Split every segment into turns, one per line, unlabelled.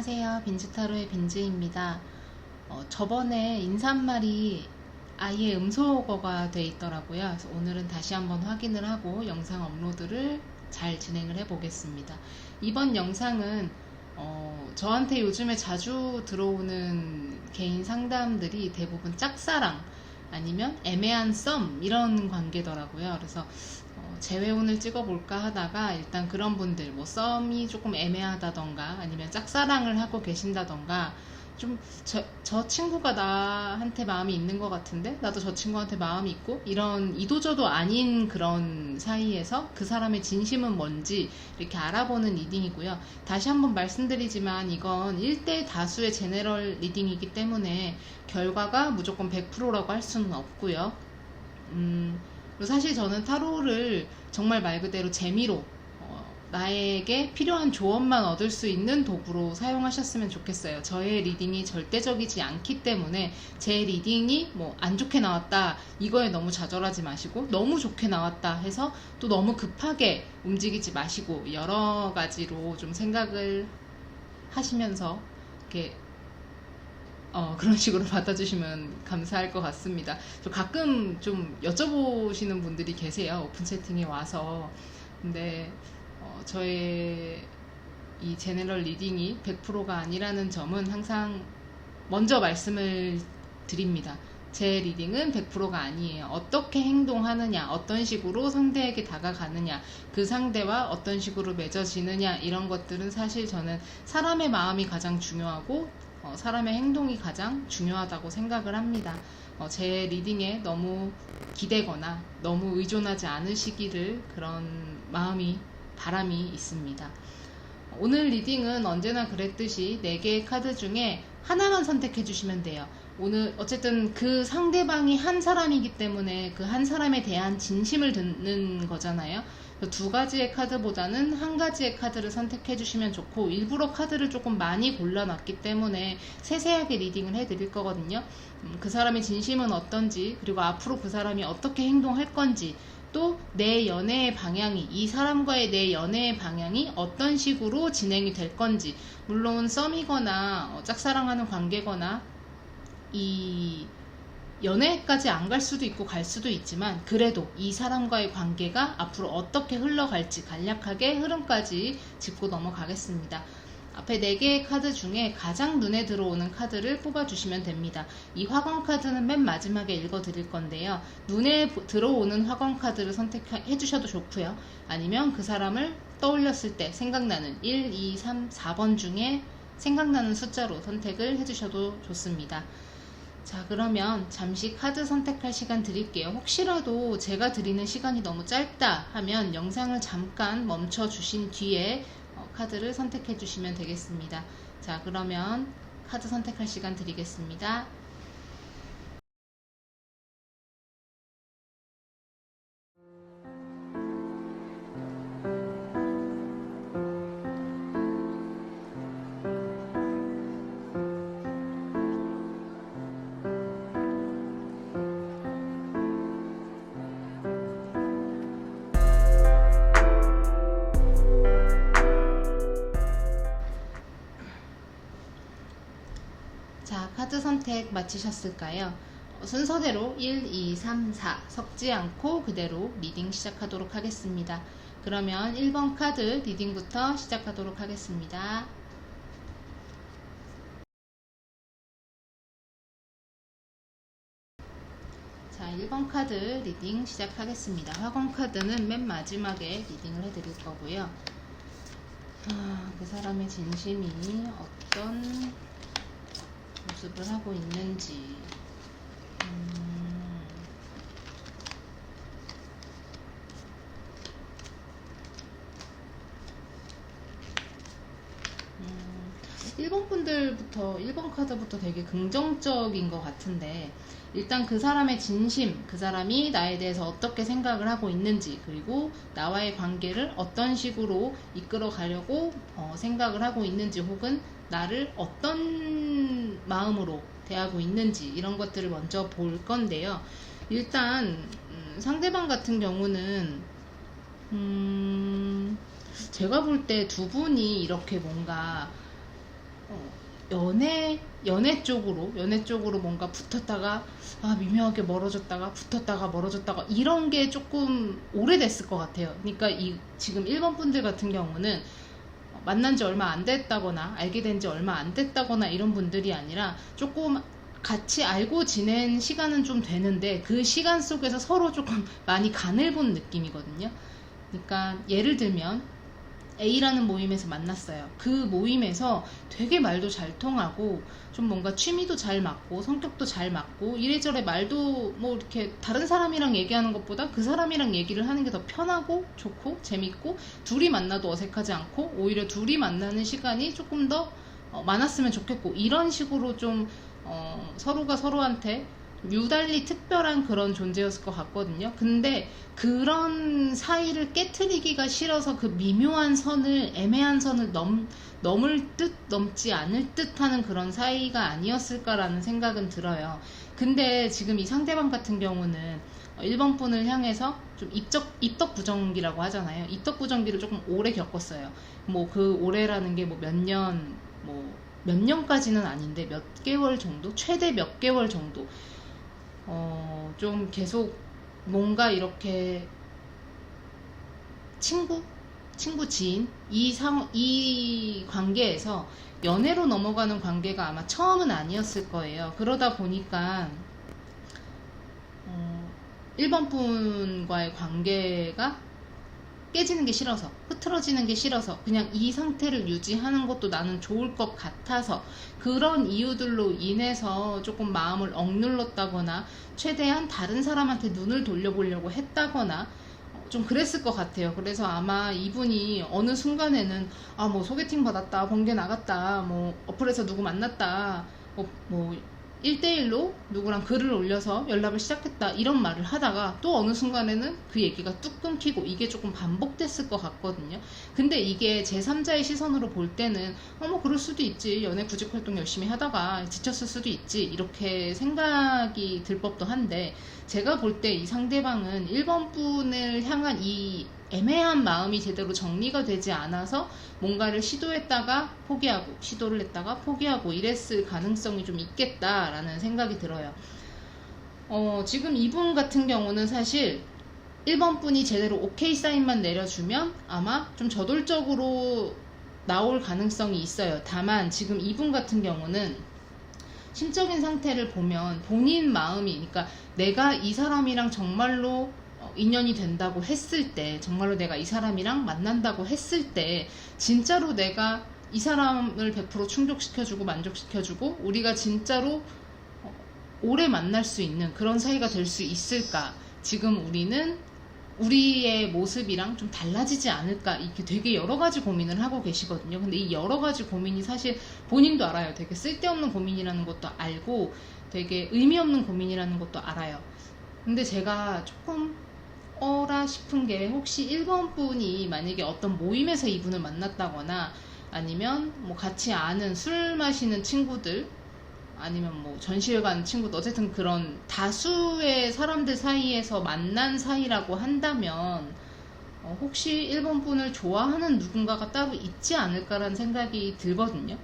안녕하세요. 빈즈타로의 빈즈입니다. 저번에 인사말이 아예 음소거가 돼 있더라고요. 그래서 오늘은 다시 한번 확인을 하고 영상 업로드를 잘 진행을 해 보겠습니다. 이번 영상은 저한테 요즘에 자주 들어오는 개인 상담들이 대부분 짝사랑 아니면 애매한 썸 이런 관계더라고요. 그래서 재회원을 찍어볼까 하다가 일단 그런 분들 뭐 썸이 조금 애매하다던가 아니면 짝사랑을 하고 계신다던가 좀 저 친구가 나한테 마음이 있는 것 같은데 나도 저 친구한테 마음이 있고 이런 이도저도 아닌 그런 사이에서 그 사람의 진심은 뭔지 이렇게 알아보는 리딩이고요. 다시 한번 말씀드리지만 이건 1대 다수의 제너럴 리딩이기 때문에 결과가 무조건 100%라고 할 수는 없고요. 사실 저는 타로를 정말 말 그대로 재미로 나에게 필요한 조언만 얻을 수 있는 도구로 사용하셨으면 좋겠어요. 저의 리딩이 절대적이지 않기 때문에 제 리딩이 뭐 안 좋게 나왔다 이거에 너무 좌절하지 마시고 너무 좋게 나왔다 해서 또 너무 급하게 움직이지 마시고 여러 가지로 좀 생각을 하시면서 이렇게 그런 식으로 받아주시면 감사할 것 같습니다. 저 가끔 좀 여쭤보시는 분들이 계세요. 오픈 채팅에 와서. 근데 저의 이 제너럴 리딩이 100%가 아니라는 점은 항상 먼저 말씀을 드립니다. 제 리딩은 100%가 아니에요. 어떻게 행동하느냐, 어떤 식으로 상대에게 다가가느냐, 그 상대와 어떤 식으로 맺어지느냐 이런 것들은 사실 저는 사람의 마음이 가장 중요하고 사람의 행동이 가장 중요하다고 생각을 합니다. 제 리딩에 너무 기대거나 너무 의존하지 않으시기를 그런 바람이 있습니다. 오늘 리딩은 언제나 그랬듯이 4개의 카드 중에 하나만 선택해 주시면 돼요. 오늘 어쨌든 그 상대방이 한 사람이기 때문에 그 한 사람에 대한 진심을 듣는 거잖아요. 2가지의 카드보다는 1가지의 카드를 선택해 주시면 좋고, 일부러 카드를 조금 많이 골라놨기 때문에 세세하게 리딩을 해드릴 거거든요. 그 사람의 진심은 어떤지, 그리고 앞으로 그 사람이 어떻게 행동할 건지, 또 내 연애의 방향이, 이 사람과의 내 연애의 방향이 어떤 식으로 진행이 될 건지, 물론 썸이거나 짝사랑하는 관계거나 이 연애까지 안 갈 수도 있고 갈 수도 있지만 그래도 이 사람과의 관계가 앞으로 어떻게 흘러갈지 간략하게 흐름까지 짚고 넘어가겠습니다. 앞에 4개의 카드 중에 가장 눈에 들어오는 카드를 뽑아주시면 됩니다. 이 화관 카드는 맨 마지막에 읽어드릴 건데요. 눈에 들어오는 화관 카드를 선택해 주셔도 좋고요. 아니면 그 사람을 떠올렸을 때 생각나는 1, 2, 3, 4번 중에 생각나는 숫자로 선택을 해주셔도 좋습니다. 자, 그러면 잠시 카드 선택할 시간 드릴게요. 혹시라도 제가 드리는 시간이 너무 짧다 하면 영상을 잠깐 멈춰 주신 뒤에 카드를 선택해 주시면 되겠습니다. 자, 그러면 카드 선택할 시간 드리겠습니다. 자, 카드 선택 마치셨을까요? 순서대로 1, 2, 3, 4 섞지 않고 그대로 리딩 시작하도록 하겠습니다. 그러면 1번 카드 리딩부터 시작하도록 하겠습니다. 자, 1번 카드 리딩 시작하겠습니다. 화관 카드는 맨 마지막에 리딩을 해드릴 거고요. 그 사람의 진심이 어떤 모습을 하고 있는지, 일 번 카드부터 되게 긍정적인 것 같은데, 일단 그 사람의 진심, 그 사람이 나에 대해서 어떻게 생각을 하고 있는지, 그리고 나와의 관계를 어떤 식으로 이끌어 가려고 생각을 하고 있는지, 혹은 나를 어떤 마음으로 대하고 있는지, 이런 것들을 먼저 볼 건데요. 일단 상대방 같은 경우는 제가 볼 때 두 분이 이렇게 뭔가 연애 쪽으로 뭔가 붙었다가 미묘하게 멀어졌다가 붙었다가 멀어졌다가 이런 게 조금 오래됐을 것 같아요. 그러니까 지금 1번 분들 같은 경우는 만난 지 얼마 안 됐다거나 알게 된 지 얼마 안 됐다거나 이런 분들이 아니라 조금 같이 알고 지낸 시간은 좀 되는데 그 시간 속에서 서로 조금 많이 간을 본 느낌이거든요. 그러니까 예를 들면 A라는 모임에서 만났어요. 그 모임에서 되게 말도 잘 통하고 좀 뭔가 취미도 잘 맞고 성격도 잘 맞고 이래저래 말도 뭐 이렇게 다른 사람이랑 얘기하는 것보다 그 사람이랑 얘기를 하는 게 더 편하고 좋고 재밌고 둘이 만나도 어색하지 않고 오히려 둘이 만나는 시간이 조금 더 많았으면 좋겠고 이런 식으로 좀 서로가 서로한테 유달리 특별한 그런 존재였을 것 같거든요. 근데 그런 사이를 깨트리기가 싫어서 그 미묘한 선을 애매한 선을 넘을 듯 넘지 않을 듯 하는 그런 사이가 아니었을까라는 생각은 들어요. 근데 지금 이 상대방 같은 경우는 1번 분을 향해서 좀 입덕부정기라고 하잖아요. 입덕부정기를 조금 오래 겪었어요. 뭐 그 오래라는 게 뭐 몇 년까지는 아닌데 몇 개월 정도? 최대 몇 개월 정도? 좀 계속 뭔가 이렇게 친구, 지인, 이 관계에서 연애로 넘어가는 관계가 아마 처음은 아니었을 거예요. 그러다 보니까 1번 분과의 관계가 깨지는 게 싫어서 흐트러지는 게 싫어서 그냥 이 상태를 유지하는 것도 나는 좋을 것 같아서 그런 이유들로 인해서 조금 마음을 억눌렀다거나 최대한 다른 사람한테 눈을 돌려보려고 했다거나 좀 그랬을 것 같아요. 그래서 아마 이분이 어느 순간에는 뭐 소개팅 받았다, 번개 나갔다, 뭐 어플에서 누구 만났다, 뭐 1대1로 누구랑 글을 올려서 연락을 시작했다 이런 말을 하다가 또 어느 순간에는 그 얘기가 뚝 끊기고 이게 조금 반복됐을 것 같거든요. 근데 이게 제3자의 시선으로 볼 때는 뭐 그럴 수도 있지, 연애 구직 활동 열심히 하다가 지쳤을 수도 있지 이렇게 생각이 들 법도 한데 제가 볼 때 이 상대방은 1번 분을 향한 이 애매한 마음이 제대로 정리가 되지 않아서 뭔가를 시도했다가 포기하고 시도를 했다가 포기하고 이랬을 가능성이 좀 있겠다라는 생각이 들어요. 지금 이분 같은 경우는 사실 1번 분이 제대로 오케이 사인만 내려주면 아마 좀 저돌적으로 나올 가능성이 있어요. 다만 지금 이분 같은 경우는 심적인 상태를 보면 본인 마음이, 그러니까 내가 이 사람이랑 정말로 인연이 된다고 했을 때, 정말로 내가 이 사람이랑 만난다고 했을 때 진짜로 내가 이 사람을 100% 충족시켜주고 만족시켜주고 우리가 진짜로 오래 만날 수 있는 그런 사이가 될 수 있을까? 지금 우리는 우리의 모습이랑 좀 달라지지 않을까? 이렇게 되게 여러 가지 고민을 하고 계시거든요. 근데 이 여러 가지 고민이 사실 본인도 알아요. 되게 쓸데없는 고민이라는 것도 알고 되게 의미 없는 고민이라는 것도 알아요. 근데 제가 조금 어라 싶은 게 혹시 1번 분이 만약에 어떤 모임에서 이분을 만났다거나 아니면 뭐 같이 아는 술 마시는 친구들 아니면 뭐 전시회 가는 친구들 어쨌든 그런 다수의 사람들 사이에서 만난 사이라고 한다면 혹시 1번 분을 좋아하는 누군가가 따로 있지 않을까라는 생각이 들거든요.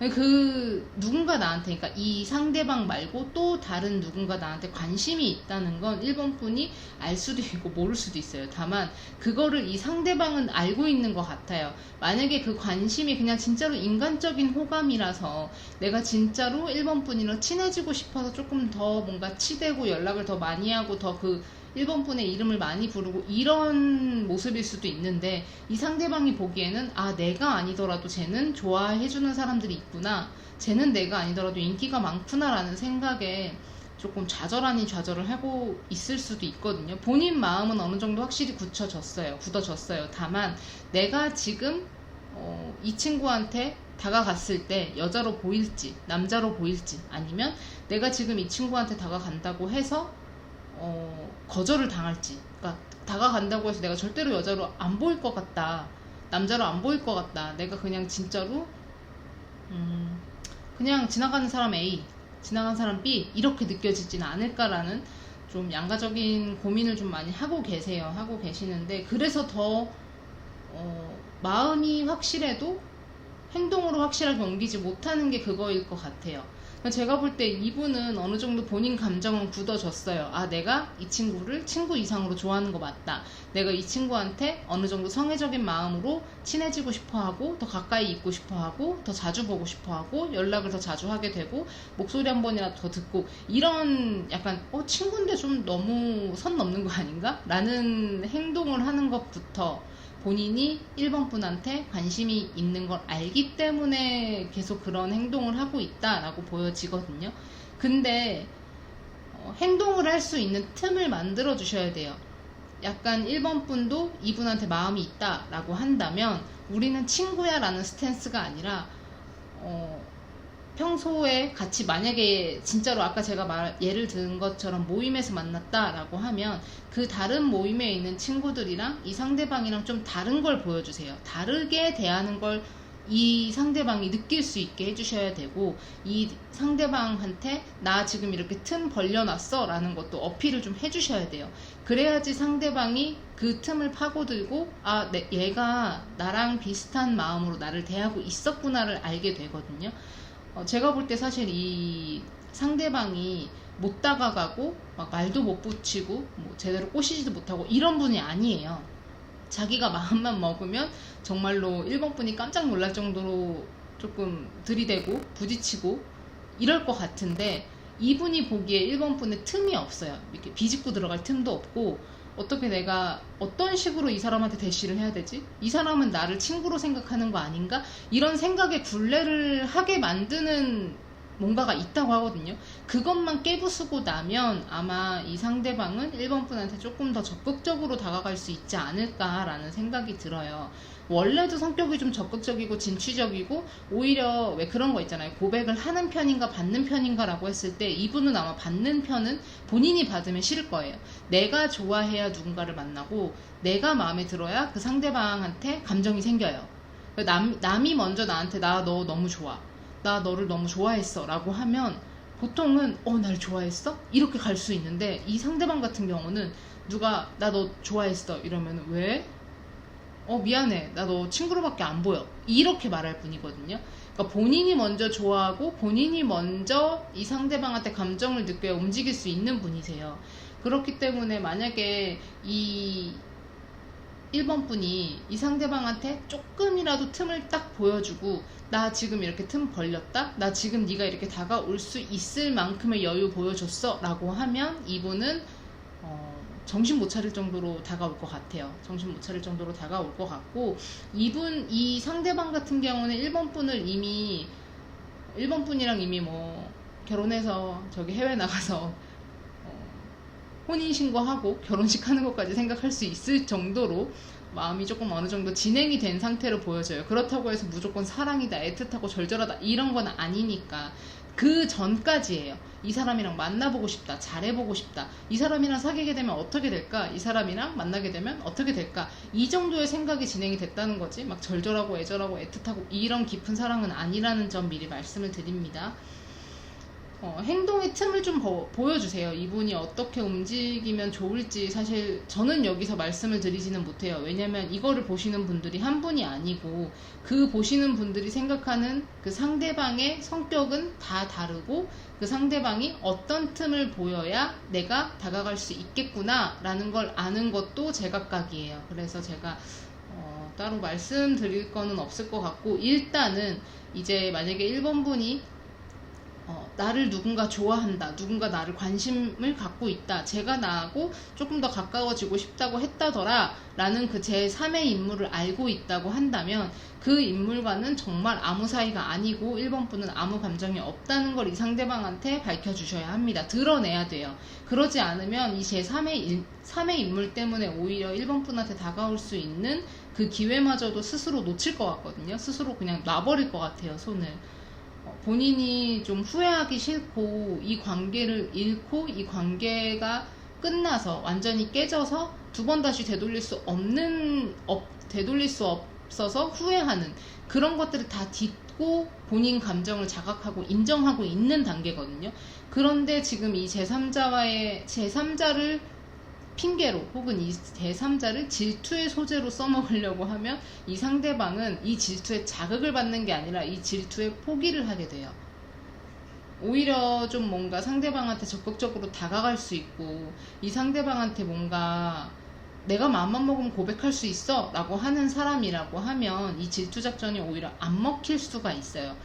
그 누군가 나한테, 그러니까 이 상대방 말고 또 다른 누군가 나한테 관심이 있다는 건 1번 분이 알 수도 있고 모를 수도 있어요. 다만 그거를 이 상대방은 알고 있는 것 같아요. 만약에 그 관심이 그냥 진짜로 인간적인 호감이라서 내가 진짜로 1번 분이랑 친해지고 싶어서 조금 더 뭔가 치대고 연락을 더 많이 하고 더 그 1번 분의 이름을 많이 부르고 이런 모습일 수도 있는데 이 상대방이 보기에는 내가 아니더라도 쟤는 좋아해주는 사람들이 있구나, 쟤는 내가 아니더라도 인기가 많구나 라는 생각에 조금 좌절 아닌 좌절을 하고 있을 수도 있거든요. 본인 마음은 어느 정도 확실히 굳어졌어요. 다만 내가 지금 이 친구한테 다가갔을 때 여자로 보일지 남자로 보일지, 아니면 내가 지금 이 친구한테 다가간다고 해서 거절을 당할지, 그러니까 다가간다고 해서 내가 절대로 여자로 안 보일 것 같다, 남자로 안 보일 것 같다, 내가 그냥 진짜로 그냥 지나가는 사람 A, 지나가는 사람 B 이렇게 느껴지지는 않을까라는 좀 양가적인 고민을 좀 많이 하고 계시는데 그래서 더 마음이 확실해도 행동으로 확실하게 옮기지 못하는 게 그거일 것 같아요. 제가 볼 때 이분은 어느 정도 본인 감정은 굳어졌어요. 아, 내가 이 친구를 친구 이상으로 좋아하는 거 맞다. 내가 이 친구한테 어느 정도 성애적인 마음으로 친해지고 싶어 하고, 더 가까이 있고 싶어 하고, 더 자주 보고 싶어 하고, 연락을 더 자주 하게 되고, 목소리 한 번이라도 더 듣고, 이런 약간, 친구인데 좀 너무 선 넘는 거 아닌가? 라는 행동을 하는 것부터 본인이 1번 분한테 관심이 있는 걸 알기 때문에 계속 그런 행동을 하고 있다라고 보여지거든요. 근데 행동을 할 수 있는 틈을 만들어 주셔야 돼요. 약간 1번 분도 이분한테 마음이 있다라고 한다면 우리는 친구야 라는 스탠스가 아니라 평소에 같이 만약에 진짜로 아까 제가 예를 든 것처럼 모임에서 만났다라고 하면 그 다른 모임에 있는 친구들이랑 이 상대방이랑 좀 다른 걸 보여주세요. 다르게 대하는 걸 이 상대방이 느낄 수 있게 해주셔야 되고, 이 상대방한테 나 지금 이렇게 틈 벌려놨어 라는 것도 어필을 좀 해주셔야 돼요. 그래야지 상대방이 그 틈을 파고들고 얘가 나랑 비슷한 마음으로 나를 대하고 있었구나를 알게 되거든요. 제가 볼 때 사실 이 상대방이 못 다가가고 막 말도 못 붙이고 뭐 제대로 꼬시지도 못하고 이런 분이 아니에요. 자기가 마음만 먹으면 정말로 1번 분이 깜짝 놀랄 정도로 조금 들이대고 부딪히고 이럴 것 같은데, 이분이 보기에 1번 분의 틈이 없어요. 이렇게 비집고 들어갈 틈도 없고, 어떻게 내가 어떤 식으로 이 사람한테 대시를 해야 되지? 이 사람은 나를 친구로 생각하는 거 아닌가? 이런 생각에 굴레를 하게 만드는 뭔가가 있다고 하거든요. 그것만 깨부수고 나면 아마 이 상대방은 1번 분한테 조금 더 적극적으로 다가갈 수 있지 않을까라는 생각이 들어요. 원래도 성격이 좀 적극적이고 진취적이고, 오히려 왜 그런 거 있잖아요. 고백을 하는 편인가 받는 편인가 라고 했을 때 이분은 아마 받는 편은 본인이 받으면 싫을 거예요. 내가 좋아해야 누군가를 만나고 내가 마음에 들어야 그 상대방한테 감정이 생겨요. 남이 먼저 나한테 나 너 너무 좋아, 나 너를 너무 좋아했어 라고 하면 보통은 날 좋아했어? 이렇게 갈 수 있는데, 이 상대방 같은 경우는 누가 나 너 좋아했어 이러면 왜? 미안해, 나 너 친구로밖에 안 보여, 이렇게 말할 분이거든요. 그러니까 본인이 먼저 좋아하고 본인이 먼저 이 상대방한테 감정을 느껴야 움직일 수 있는 분이세요. 그렇기 때문에 만약에 이 1번 분이 이 상대방한테 조금이라도 틈을 딱 보여주고, 나 지금 이렇게 틈 벌렸다, 나 지금 네가 이렇게 다가올 수 있을 만큼의 여유 보여줬어 라고 하면 이분은 정신 못 차릴 정도로 다가올 것 같아요. 정신 못 차릴 정도로 다가올 것 같고, 이 상대방 같은 경우는 1번 분이랑 이미 뭐 결혼해서 저기 해외 나가서 혼인신고하고 결혼식 하는 것까지 생각할 수 있을 정도로 마음이 조금 어느 정도 진행이 된 상태로 보여져요. 그렇다고 해서 무조건 사랑이다, 애틋하고 절절하다 이런 건 아니니까. 그 전까지예요. 이 사람이랑 만나보고 싶다, 잘해보고 싶다, 이 사람이랑 사귀게 되면 어떻게 될까, 이 사람이랑 만나게 되면 어떻게 될까, 이 정도의 생각이 진행이 됐다는 거지, 막 절절하고 애절하고 애틋하고 이런 깊은 사랑은 아니라는 점 미리 말씀을 드립니다. 행동의 틈을 좀 보여주세요. 이분이 어떻게 움직이면 좋을지 사실 저는 여기서 말씀을 드리지는 못해요. 왜냐면 이거를 보시는 분들이 한 분이 아니고, 그 보시는 분들이 생각하는 그 상대방의 성격은 다 다르고, 그 상대방이 어떤 틈을 보여야 내가 다가갈 수 있겠구나 라는 걸 아는 것도 제각각이에요. 그래서 제가 따로 말씀드릴 거는 없을 것 같고, 일단은 이제 만약에 1번 분이 나를 누군가 좋아한다, 누군가 나를 관심을 갖고 있다, 제가 나하고 조금 더 가까워지고 싶다고 했다더라 라는 그 제3의 인물을 알고 있다고 한다면, 그 인물과는 정말 아무 사이가 아니고 1번 분은 아무 감정이 없다는 걸 이 상대방한테 밝혀주셔야 합니다. 드러내야 돼요. 그러지 않으면 이 제3의 인물 때문에 오히려 1번 분한테 다가올 수 있는 그 기회마저도 스스로 놓칠 것 같거든요. 스스로 그냥 놔버릴 것 같아요, 손을. 본인이 좀 후회하기 싫고, 이 관계를 잃고 이 관계가 끝나서 완전히 깨져서 두 번 다시 되돌릴 수 없어서 후회하는 그런 것들을 다 딛고 본인 감정을 자각하고 인정하고 있는 단계거든요. 그런데 지금 이 제3자를 핑계로 혹은 이 제3자를 질투의 소재로 써먹으려고 하면 이 상대방은 이 질투에 자극을 받는 게 아니라 이 질투에 포기를 하게 돼요. 오히려 좀 뭔가 상대방한테 적극적으로 다가갈 수 있고 이 상대방한테 뭔가 내가 마음만 먹으면 고백할 수 있어 라고 하는 사람이라고 하면 이 질투 작전이 오히려 안 먹힐 수가 있어요.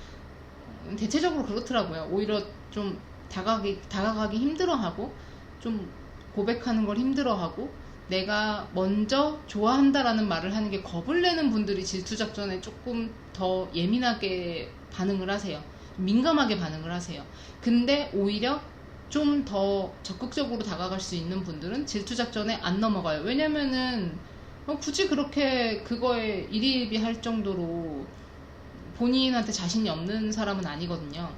대체적으로 그렇더라고요. 오히려 좀 다가가기 힘들어하고 좀 고백하는 걸 힘들어하고 내가 먼저 좋아한다라는 말을 하는 게 겁을 내는 분들이 질투 작전에 조금 더 예민하게 반응을 하세요. 민감하게 반응을 하세요. 근데 오히려 좀 더 적극적으로 다가갈 수 있는 분들은 질투 작전에 안 넘어가요. 왜냐면은 굳이 그렇게 그거에 일희일비할 정도로 본인한테 자신이 없는 사람은 아니거든요.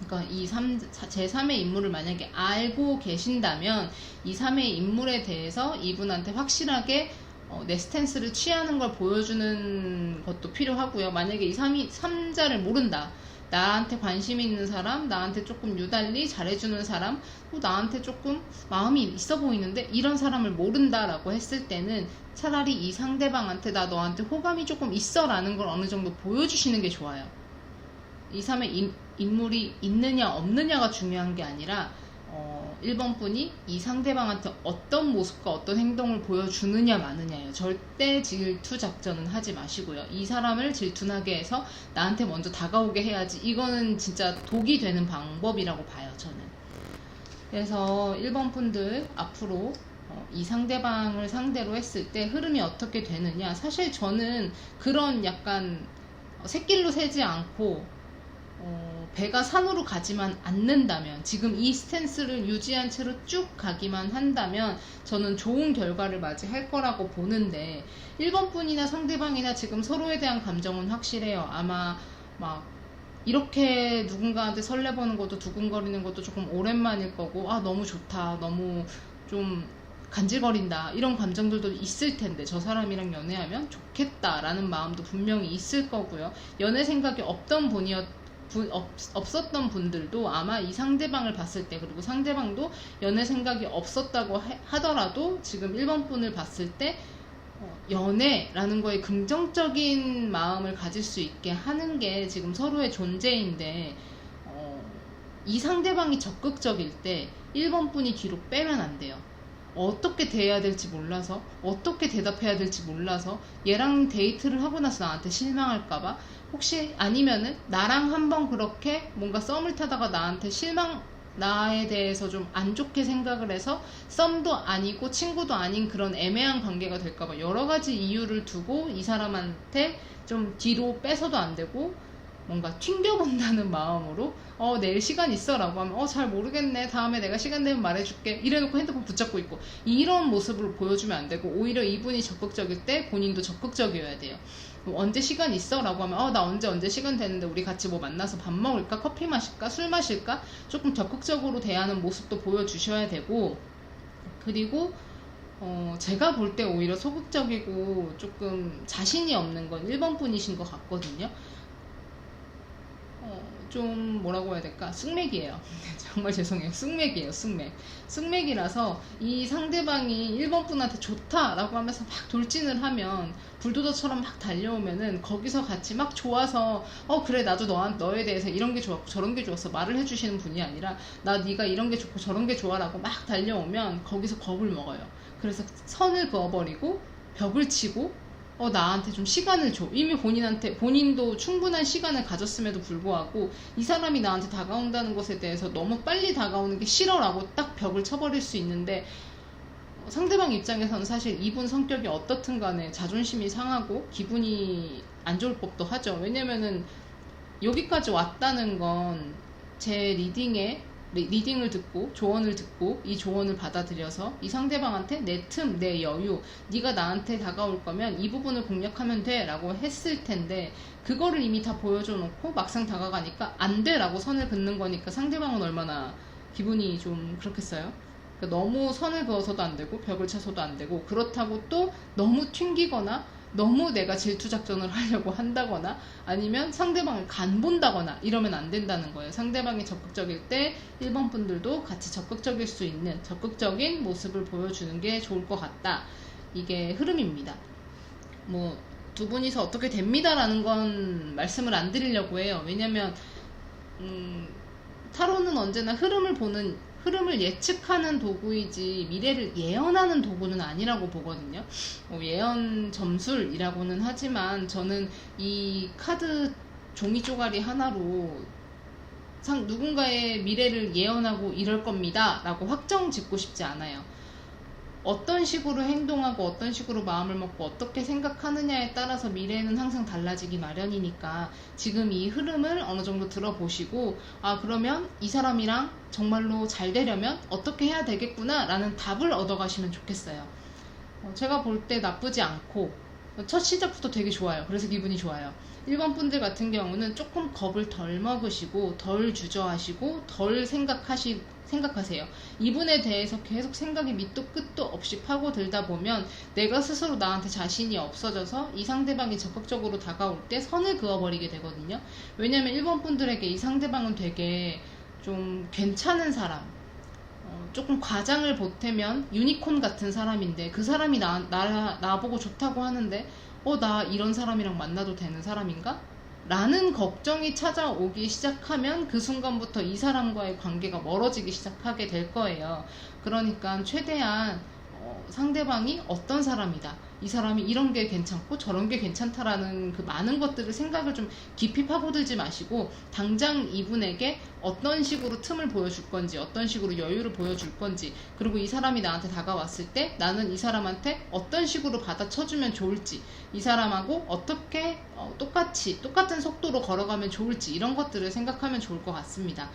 그러니까 이 제3의 인물을 만약에 알고 계신다면 이 3의 인물에 대해서 이분한테 확실하게 내 스탠스를 취하는 걸 보여주는 것도 필요하고요. 만약에 이 3자를 모른다. 나한테 관심 있는 사람, 나한테 조금 유달리 잘해주는 사람, 나한테 조금 마음이 있어 보이는데 이런 사람을 모른다라고 했을 때는 차라리 이 상대방한테 나 너한테 호감이 조금 있어 라는 걸 어느 정도 보여주시는 게 좋아요. 이 3의 인물이 있느냐 없느냐가 중요한 게 아니라 1번 분이 이 상대방한테 어떤 모습과 어떤 행동을 보여주느냐 마느냐예요. 절대 질투 작전은 하지 마시고요. 이 사람을 질투나게 해서 나한테 먼저 다가오게 해야지. 이거는 진짜 독이 되는 방법이라고 봐요, 저는. 그래서 1번 분들 앞으로 이 상대방을 상대로 했을 때 흐름이 어떻게 되느냐. 사실 저는 그런 약간 새길로 새지 않고 배가 산으로 가지만 않는다면, 지금 이 스탠스를 유지한 채로 쭉 가기만 한다면 저는 좋은 결과를 맞이할 거라고 보는데 1번 분이나 상대방이나 지금 서로에 대한 감정은 확실해요. 아마 막 이렇게 누군가한테 설레보는 것도 두근거리는 것도 조금 오랜만일 거고, 너무 좋다, 너무 좀 간질거린다, 이런 감정들도 있을 텐데 저 사람이랑 연애하면 좋겠다라는 마음도 분명히 있을 거고요. 연애 생각이 없었던 분들도 아마 이 상대방을 봤을 때, 그리고 상대방도 연애 생각이 없었다고 하더라도 지금 1번 분을 봤을 때 연애라는 거에 긍정적인 마음을 가질 수 있게 하는 게 지금 서로의 존재인데, 이 상대방이 적극적일 때 1번 분이 뒤로 빼면 안 돼요. 어떻게 대해야 될지 몰라서, 어떻게 대답해야 될지 몰라서, 얘랑 데이트를 하고 나서 나한테 실망할까봐, 혹시 아니면은 나랑 한번 그렇게 뭔가 썸을 타다가 나에 대해서 좀 안 좋게 생각을 해서 썸도 아니고 친구도 아닌 그런 애매한 관계가 될까봐 여러 가지 이유를 두고 이 사람한테 좀 뒤로 빼서도 안 되고 뭔가 튕겨본다는 마음으로 내일 시간 있어 라고 하면 잘 모르겠네, 다음에 내가 시간 되면 말해줄게 이래놓고 핸드폰 붙잡고 있고, 이런 모습을 보여주면 안 되고, 오히려 이분이 적극적일 때 본인도 적극적이어야 돼요. 언제 시간 있어? 라고 하면 나 언제 시간 되는데 우리 같이 뭐 만나서 밥 먹을까? 커피 마실까? 술 마실까? 조금 적극적으로 대하는 모습도 보여주셔야 되고, 그리고 제가 볼 때 오히려 소극적이고 조금 자신이 없는 건 1번 분이신 것 같거든요. 좀 뭐라고 해야 될까? 쑥맥이에요. 정말 죄송해요. 쑥맥이에요. 쑥맥이라서 이 상대방이 1번 분한테 좋다라고 하면서 막 돌진을 하면, 불도저처럼 막 달려오면은 거기서 같이 막 좋아서 그래 나도 너에 대해서 이런 게 좋았고 저런 게 좋았어 말을 해주시는 분이 아니라, 나 네가 이런 게 좋고 저런 게 좋아라고 막 달려오면 거기서 겁을 먹어요. 그래서 선을 그어버리고 벽을 치고 나한테 좀 시간을 줘. 이미 본인도 충분한 시간을 가졌음에도 불구하고 이 사람이 나한테 다가온다는 것에 대해서 너무 빨리 다가오는 게 싫어라고 딱 벽을 쳐버릴 수 있는데, 상대방 입장에서는 사실 이분 성격이 어떻든 간에 자존심이 상하고 기분이 안 좋을 법도 하죠. 왜냐면은 여기까지 왔다는 건 제 리딩을 듣고 조언을 듣고 이 조언을 받아들여서 이 상대방한테 내 틈, 내 여유, 네가 나한테 다가올 거면 이 부분을 공략하면 돼 라고 했을 텐데, 그거를 이미 다 보여줘 놓고 막상 다가가니까 안 돼 라고 선을 긋는 거니까 상대방은 얼마나 기분이 좀 그렇겠어요? 그러니까 너무 선을 그어서도 안 되고 벽을 쳐서도 안 되고, 그렇다고 또 너무 튕기거나 너무 내가 질투 작전을 하려고 한다거나 아니면 상대방을 간본다거나 이러면 안 된다는 거예요. 상대방이 적극적일 때 1번 분들도 같이 적극적일 수 있는 적극적인 모습을 보여주는 게 좋을 것 같다. 이게 흐름입니다. 뭐 두 분이서 어떻게 됩니다라는 건 말씀을 안 드리려고 해요. 왜냐면 타로는 언제나 흐름을 예측하는 도구이지 미래를 예언하는 도구는 아니라고 보거든요. 예언 점술이라고는 하지만 저는 이 카드 종이 쪼가리 하나로 누군가의 미래를 예언하고 이럴 겁니다 라고 확정 짓고 싶지 않아요. 어떤 식으로 행동하고 어떤 식으로 마음을 먹고 어떻게 생각하느냐에 따라서 미래는 항상 달라지기 마련이니까 지금 이 흐름을 어느 정도 들어보시고 그러면 이 사람이랑 정말로 잘 되려면 어떻게 해야 되겠구나 라는 답을 얻어가시면 좋겠어요. 제가 볼 때 나쁘지 않고 첫 시작부터 되게 좋아요. 그래서 기분이 좋아요. 1번 분들 같은 경우는 조금 겁을 덜 먹으시고 덜 주저하시고 덜 생각하세요. 이분에 대해서 계속 생각이 밑도 끝도 없이 파고들다 보면 내가 스스로 나한테 자신이 없어져서 이 상대방이 적극적으로 다가올 때 선을 그어버리게 되거든요. 왜냐면 1번 분들에게 이 상대방은 되게 좀 괜찮은 사람, 조금 과장을 보태면 유니콘 같은 사람인데 그 사람이 나보고 좋다고 하는데 나 이런 사람이랑 만나도 되는 사람인가? 라는 걱정이 찾아오기 시작하면 그 순간부터 이 사람과의 관계가 멀어지기 시작하게 될 거예요. 그러니까 최대한 상대방이 어떤 사람이다, 이 사람이 이런 게 괜찮고 저런 게 괜찮다라는 그 많은 것들을 생각을 좀 깊이 파고들지 마시고 당장 이분에게 어떤 식으로 틈을 보여줄 건지 어떤 식으로 여유를 보여줄 건지 그리고 이 사람이 나한테 다가왔을 때 나는 이 사람한테 어떤 식으로 받아쳐주면 좋을지 이 사람하고 어떻게 똑같은 속도로 걸어가면 좋을지 이런 것들을 생각하면 좋을 것 같습니다.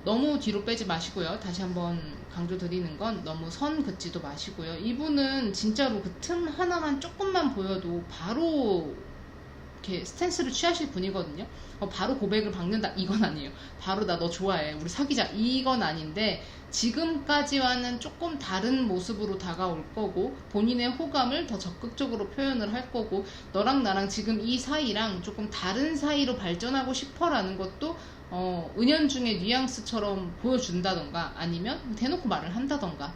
너무 뒤로 빼지 마시고요. 다시 한번 강조드리는 건 너무 선 긋지도 마시고요. 이분은 진짜로 그 틈 하나만 조금만 보여도 바로 이렇게 스탠스를 취하실 분이거든요. 바로 고백을 박는다 이건 아니에요. 바로 나 너 좋아해 우리 사귀자 이건 아닌데 지금까지와는 조금 다른 모습으로 다가올 거고 본인의 호감을 더 적극적으로 표현을 할 거고 너랑 나랑 지금 이 사이랑 조금 다른 사이로 발전하고 싶어라는 것도 은연중에 뉘앙스처럼 보여준다던가 아니면 대놓고 말을 한다던가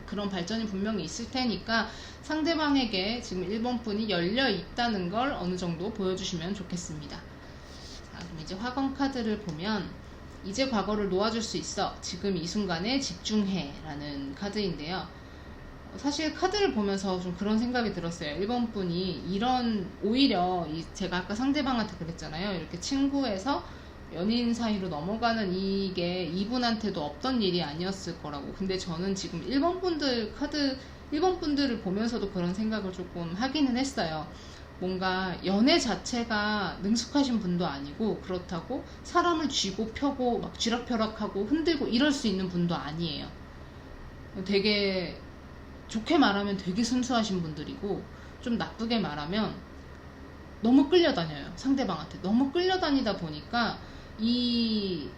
그런 발전이 분명히 있을 테니까 상대방에게 지금 1번 분이 열려 있다는 걸 어느 정도 보여주시면 좋겠습니다. 자, 그럼 이제 화건 카드를 보면 이제 과거를 놓아줄 수 있어 지금 이 순간에 집중해 라는 카드인데요. 사실 카드를 보면서 좀 그런 생각이 들었어요. 1번 분이 오히려 제가 아까 상대방한테 그랬잖아요. 이렇게 친구에서 연인 사이로 넘어가는 이게 이분한테도 없던 일이 아니었을 거라고. 근데 저는 지금 1번 분들을 보면서도 그런 생각을 조금 하기는 했어요. 뭔가 연애 자체가 능숙하신 분도 아니고 그렇다고 사람을 쥐고 펴고 막 쥐락펴락하고 흔들고 이럴 수 있는 분도 아니에요. 되게 좋게 말하면 되게 순수하신 분들이고 좀 나쁘게 말하면 너무 끌려다녀요. 상대방한테 너무 끌려다니다 보니까 이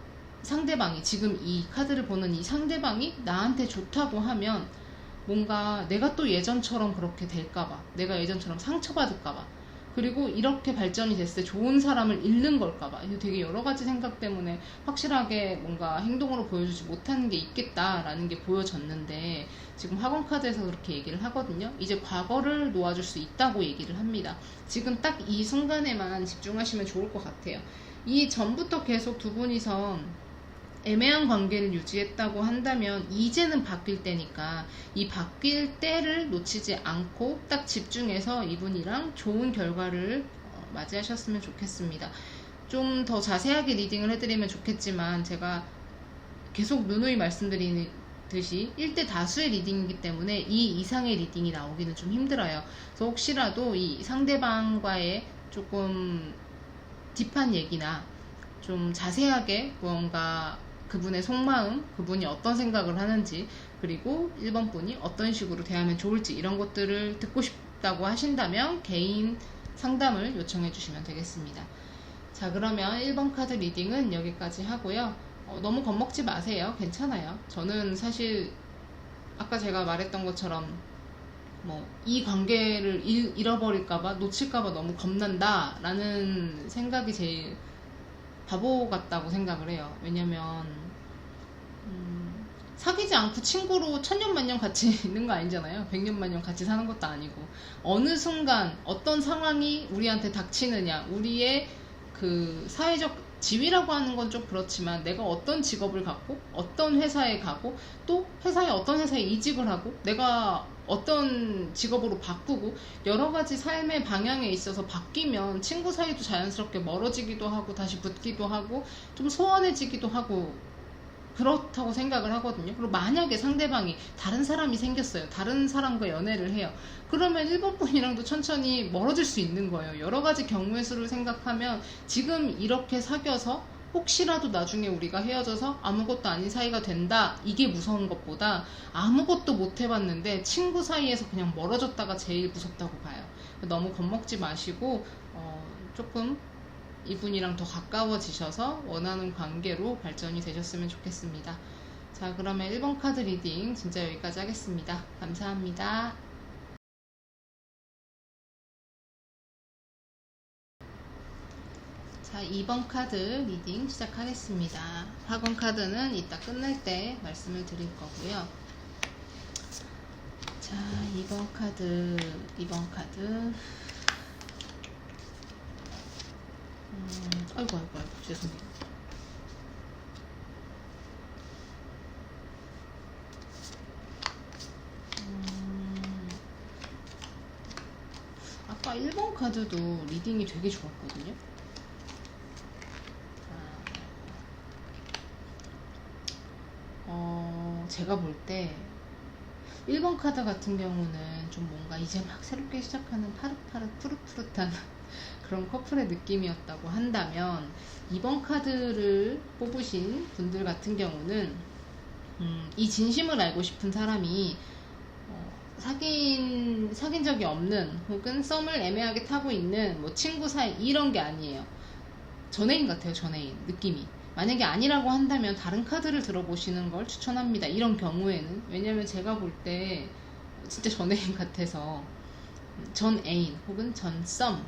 상대방이 지금 이 카드를 보는 이 상대방이 나한테 좋다고 하면 뭔가 내가 또 예전처럼 그렇게 될까봐 내가 예전처럼 상처받을까봐 그리고 이렇게 발전이 됐을 때 좋은 사람을 잃는 걸까봐 되게 여러가지 생각 때문에 확실하게 뭔가 행동으로 보여주지 못하는 게 있겠다라는 게 보여졌는데 지금 학원 카드에서 그렇게 얘기를 하거든요. 이제 과거를 놓아줄 수 있다고 얘기를 합니다. 지금 딱 이 순간에만 집중하시면 좋을 것 같아요. 이 전부터 계속 두 분이서 애매한 관계를 유지했다고 한다면 이제는 바뀔 때니까 이 바뀔 때를 놓치지 않고 딱 집중해서 이분이랑 좋은 결과를 맞이하셨으면 좋겠습니다. 좀 더 자세하게 리딩을 해드리면 좋겠지만 제가 계속 누누이 말씀드리듯이 1대 다수의 리딩이기 때문에 이 이상의 리딩이 나오기는 좀 힘들어요. 그래서 혹시라도 이 상대방과의 조금 딥한 얘기나 좀 자세하게 뭔가 그분의 속마음, 그분이 어떤 생각을 하는지 그리고 1번 분이 어떤 식으로 대하면 좋을지 이런 것들을 듣고 싶다고 하신다면 개인 상담을 요청해 주시면 되겠습니다. 자, 그러면 1번 카드 리딩은 여기까지 하고요. 너무 겁먹지 마세요. 괜찮아요. 저는 사실 아까 제가 말했던 것처럼 뭐 이 관계를 잃어버릴까봐 놓칠까봐 너무 겁난다 라는 생각이 제일 바보 같다고 생각을 해요. 왜냐면 사귀지 않고 친구로 천년만년 같이 있는 거 아니잖아요. 백년만년 같이 사는 것도 아니고, 어느 순간 어떤 상황이 우리한테 닥치느냐, 우리의 그 사회적 지위라고 하는 건 좀 그렇지만 내가 어떤 직업을 갖고 어떤 회사에 가고 또 회사에 어떤 회사에 이직을 하고 내가 어떤 직업으로 바꾸고 여러 가지 삶의 방향에 있어서 바뀌면 친구 사이도 자연스럽게 멀어지기도 하고 다시 붙기도 하고 좀 소원해지기도 하고 그렇다고 생각을 하거든요. 그리고 만약에 상대방이 다른 사람이 생겼어요. 다른 사람과 연애를 해요. 그러면 일본 분이랑도 천천히 멀어질 수 있는 거예요. 여러 가지 경우의 수를 생각하면 지금 이렇게 사귀어서 혹시라도 나중에 우리가 헤어져서 아무것도 아닌 사이가 된다, 이게 무서운 것보다 아무것도 못 해봤는데 친구 사이에서 그냥 멀어졌다가 제일 무섭다고 봐요. 너무 겁먹지 마시고 조금 이분이랑 더 가까워지셔서 원하는 관계로 발전이 되셨으면 좋겠습니다. 자, 그러면 1번 카드 리딩 진짜 여기까지 하겠습니다. 감사합니다. 자, 2번 카드 리딩 시작하겠습니다. 4번 카드는 이따 끝날 때 말씀을 드릴 거고요. 자, 2번 카드 아이고 죄송해요. 아까 1번 카드도 리딩이 되게 좋았거든요. 제가 볼 때 1번 카드 같은 경우는 좀 뭔가 이제 막 새롭게 시작하는 파릇파릇 푸릇푸릇한 그런 커플의 느낌이었다고 한다면 2번 카드를 뽑으신 분들 같은 경우는 이 진심을 알고 싶은 사람이 사귄 적이 없는 혹은 썸을 애매하게 타고 있는 뭐 친구 사이 이런 게 아니에요. 전애인 같아요. 전애인 느낌이. 만약에 아니라고 한다면 다른 카드를 들어보시는 걸 추천합니다. 이런 경우에는. 왜냐면 제가 볼 때 진짜 전애인 같아서 전 애인 혹은 전 썸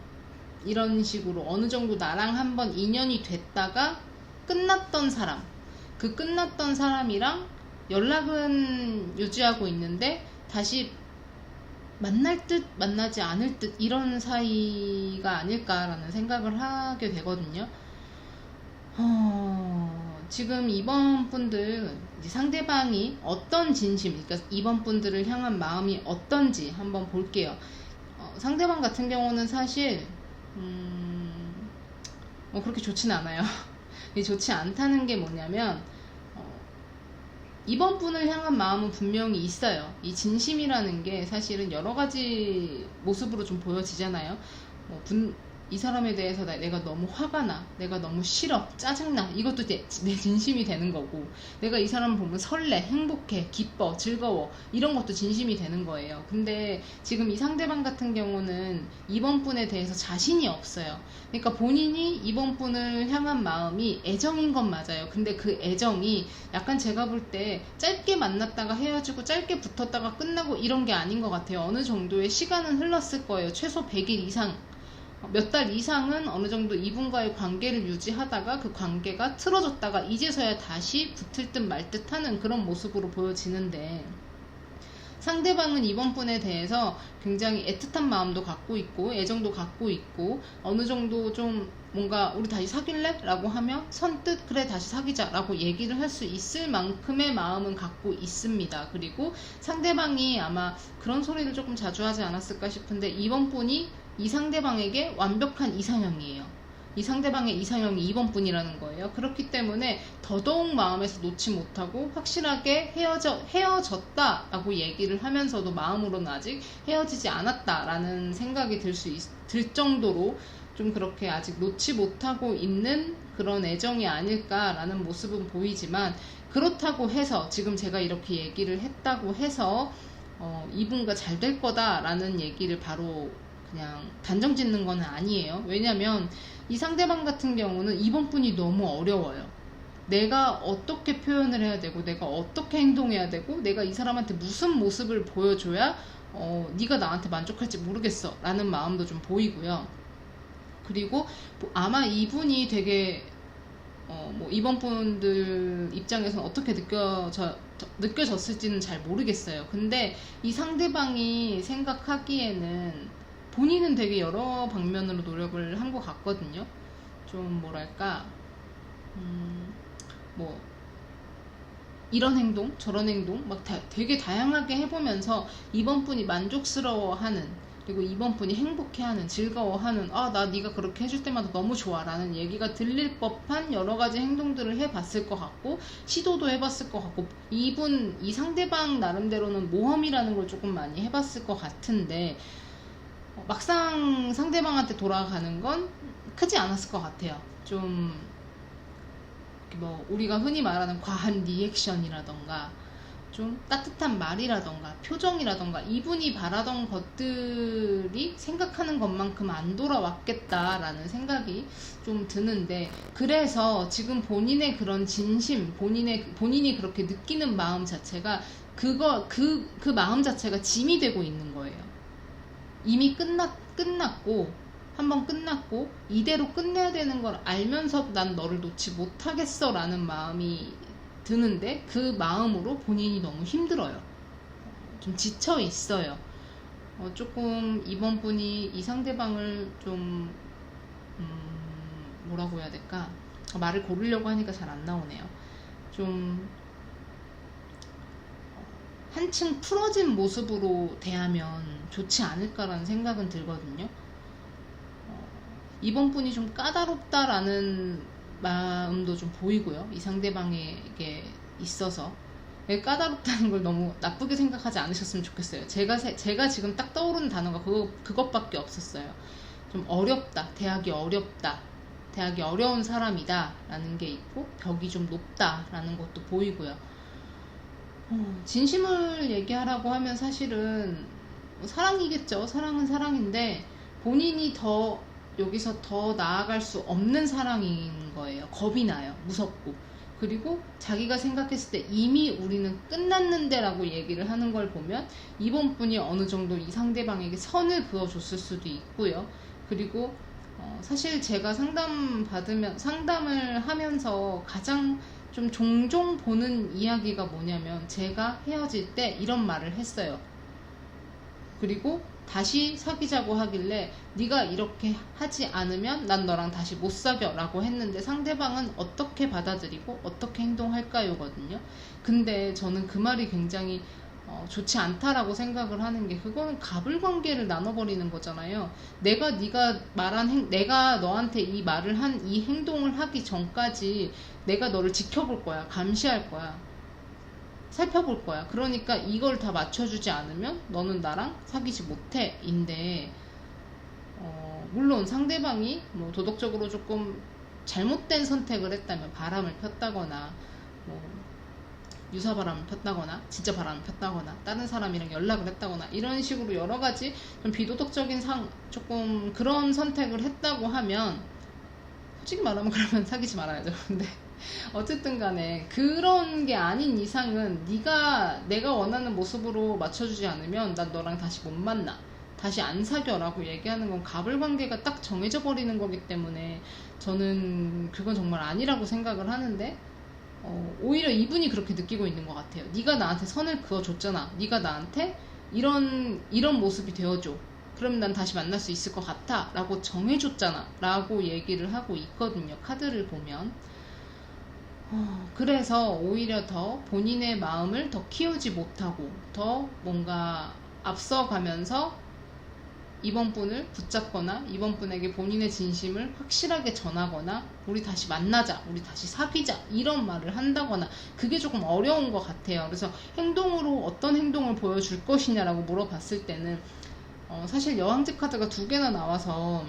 이런 식으로 어느 정도 나랑 한번 인연이 됐다가 끝났던 사람, 그 끝났던 사람이랑 연락은 유지하고 있는데 다시 만날 듯 만나지 않을 듯 이런 사이가 아닐까라는 생각을 하게 되거든요. 지금 이번 분들 상대방이 어떤 진심, 그러니까 이번 분들을 향한 마음이 어떤지 한번 볼게요. 상대방 같은 경우는 사실 그렇게 좋진 않아요. 좋지 않다는 게 뭐냐면 이번 분을 향한 마음은 분명히 있어요. 이 진심이라는 게 사실은 여러 가지 모습으로 좀 보여지잖아요. 이 사람에 대해서 내가 너무 화가 나, 내가 너무 싫어, 짜증나, 이것도 내 진심이 되는 거고, 내가 이 사람을 보면 설레, 행복해, 기뻐, 즐거워, 이런 것도 진심이 되는 거예요. 근데 지금 이 상대방 같은 경우는 이번 분에 대해서 자신이 없어요. 그러니까 본인이 이번 분을 향한 마음이 애정인 건 맞아요. 근데 그 애정이 약간 제가 볼 때 짧게 만났다가 헤어지고 짧게 붙었다가 끝나고 이런 게 아닌 것 같아요. 어느 정도의 시간은 흘렀을 거예요. 최소 100일 이상, 몇 달 이상은 어느 정도 이분과의 관계를 유지하다가 그 관계가 틀어졌다가 이제서야 다시 붙을 듯 말 듯 하는 그런 모습으로 보여지는데, 상대방은 이번 분에 대해서 굉장히 애틋한 마음도 갖고 있고 애정도 갖고 있고 어느 정도 좀 뭔가 우리 다시 사귈래? 라고 하면 선뜻 그래 다시 사귀자 라고 얘기를 할 수 있을 만큼의 마음은 갖고 있습니다. 그리고 상대방이 아마 그런 소리를 조금 자주 하지 않았을까 싶은데 이번 분이 이 상대방에게 완벽한 이상형이에요. 이 상대방의 이상형이 2번 분이라는 거예요. 그렇기 때문에 더더욱 마음에서 놓지 못하고 확실하게 헤어졌다라고 얘기를 하면서도 마음으로는 아직 헤어지지 않았다라는 생각이 들 정도로 좀 그렇게 아직 놓지 못하고 있는 그런 애정이 아닐까라는 모습은 보이지만, 그렇다고 해서 지금 제가 이렇게 얘기를 했다고 해서 이분과 잘 될 거다라는 얘기를 바로 그냥 단정 짓는 건 아니에요. 왜냐면 이 상대방 같은 경우는 이번 분이 너무 어려워요. 내가 어떻게 표현을 해야 되고 내가 어떻게 행동해야 되고 내가 이 사람한테 무슨 모습을 보여줘야 네가 나한테 만족할지 모르겠어 라는 마음도 좀 보이고요. 그리고 아마 이분이 되게 뭐 이번 분들 입장에서는 어떻게 느껴졌을지는 잘 모르겠어요. 근데 이 상대방이 생각하기에는 본인은 되게 여러 방면으로 노력을 한 것 같거든요. 좀 뭐랄까, 뭐 이런 행동 저런 행동 막 되게 다양하게 해보면서 이번 분이 만족스러워하는, 그리고 이번 분이 행복해하는, 즐거워하는, 나 네가 그렇게 해줄 때마다 너무 좋아 라는 얘기가 들릴 법한 여러 가지 행동들을 해봤을 것 같고, 시도도 해봤을 것 같고, 이 상대방 나름대로는 모험이라는 걸 조금 많이 해봤을 것 같은데, 막상 상대방한테 돌아가는 건 크지 않았을 것 같아요. 좀 뭐 우리가 흔히 말하는 과한 리액션이라던가 좀 따뜻한 말이라던가 표정이라던가 이분이 바라던 것들이 생각하는 것만큼 안 돌아왔겠다라는 생각이 좀 드는데, 그래서 지금 본인의 그런 진심, 본인이 그렇게 느끼는 마음 자체가 그 마음 자체가 짐이 되고 있는 거예요. 이미 끝났고 한번 끝났고 이대로 끝내야 되는 걸 알면서 난 너를 놓지 못하겠어 라는 마음이 드는데, 그 마음으로 본인이 너무 힘들어요. 좀 지쳐 있어요. 조금 이번 분이 이 상대방을 좀 뭐라고 해야 될까, 말을 고르려고 하니까 잘 안 나오네요. 좀 한층 풀어진 모습으로 대하면 좋지 않을까라는 생각은 들거든요. 이번 분이 좀 까다롭다라는 마음도 좀 보이고요. 이 상대방에게 있어서 까다롭다는 걸 너무 나쁘게 생각하지 않으셨으면 좋겠어요. 제가 지금 딱 떠오르는 단어가 그것밖에 없었어요. 좀 어렵다, 대하기 어렵다, 대하기 어려운 사람이다 라는 게 있고, 벽이 좀 높다 라는 것도 보이고요. 진심을 얘기하라고 하면 사실은 사랑이겠죠. 사랑은 사랑인데 본인이 여기서 더 나아갈 수 없는 사랑인 거예요. 겁이 나요. 무섭고. 그리고 자기가 생각했을 때 이미 우리는 끝났는데 라고 얘기를 하는 걸 보면 이번 분이 어느 정도 이 상대방에게 선을 그어줬을 수도 있고요. 그리고 사실 제가 상담을 하면서 가장 좀 종종 보는 이야기가 뭐냐면, 제가 헤어질 때 이런 말을 했어요. 그리고 다시 사귀자고 하길래 네가 이렇게 하지 않으면 난 너랑 다시 못 사겨 라고 했는데 상대방은 어떻게 받아들이고 어떻게 행동할까요 거든요. 근데 저는 그 말이 굉장히 좋지 않다라고 생각을 하는 게, 그거는 가불관계를 나눠버리는 거잖아요. 내가 너한테 이 말을 한 이 행동을 하기 전까지 내가 너를 지켜볼 거야, 감시할 거야, 살펴볼 거야. 그러니까 이걸 다 맞춰주지 않으면 너는 나랑 사귀지 못해 인데, 물론 상대방이 뭐 도덕적으로 조금 잘못된 선택을 했다면, 바람을 폈다거나 뭐 유사바람을 폈다거나 진짜 바람을 폈다거나 다른 사람이랑 연락을 했다거나 이런 식으로 여러 가지 좀 비도덕적인 조금 그런 선택을 했다고 하면, 솔직히 말하면 그러면 사귀지 말아야죠. 근데 어쨌든 간에 그런 게 아닌 이상은 내가 원하는 모습으로 맞춰주지 않으면 난 너랑 다시 못 만나, 다시 안 사겨 라고 얘기하는 건 가불관계가 딱 정해져 버리는 거기 때문에 저는 그건 정말 아니라고 생각을 하는데, 오히려 이분이 그렇게 느끼고 있는 것 같아요. 네가 나한테 선을 그어줬잖아, 네가 나한테 이런 모습이 되어줘, 그럼 난 다시 만날 수 있을 것 같아 라고 정해줬잖아 라고 얘기를 하고 있거든요. 카드를 보면. 그래서 오히려 더 본인의 마음을 더 키우지 못하고 더 뭔가 앞서가면서 이번 분을 붙잡거나 이번 분에게 본인의 진심을 확실하게 전하거나 우리 다시 만나자, 우리 다시 사귀자 이런 말을 한다거나, 그게 조금 어려운 것 같아요. 그래서 행동으로 어떤 행동을 보여줄 것이냐라고 물어봤을 때는 사실 여왕제 카드가 2개나 나와서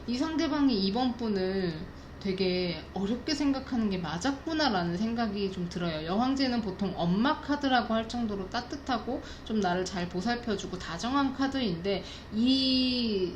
이 상대방이 이번 분을 되게 어렵게 생각하는 게 맞았구나 라는 생각이 좀 들어요. 여왕제는 보통 엄마 카드라고 할 정도로 따뜻하고 좀 나를 잘 보살펴주고 다정한 카드인데, 이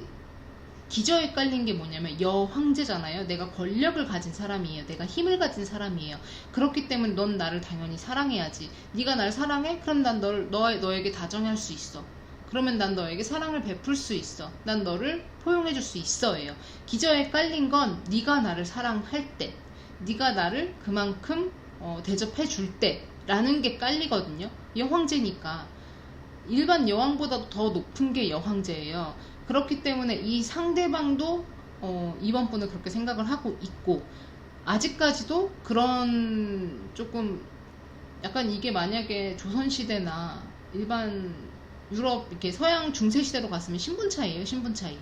기저에 깔린 게 뭐냐면 여황제잖아요. 내가 권력을 가진 사람이에요. 내가 힘을 가진 사람이에요. 그렇기 때문에 넌 나를 당연히 사랑해야지. 네가 날 사랑해? 그럼 난 너에게 다정할 수 있어. 그러면 난 너에게 사랑을 베풀 수 있어. 난 너를 포용해 줄 수 있어예요. 기저에 깔린 건 네가 나를 사랑할 때, 네가 나를 그만큼 대접해 줄 때라는 게 깔리거든요. 여황제니까. 일반 여왕보다 더 높은 게 여황제예요. 그렇기 때문에 이 상대방도 이번 분을 그렇게 생각을 하고 있고, 아직까지도 그런 조금 약간 이게 만약에 조선시대나 일반 유럽 이렇게 서양 중세시대로 갔으면 신분 차이예요. 신분 차이.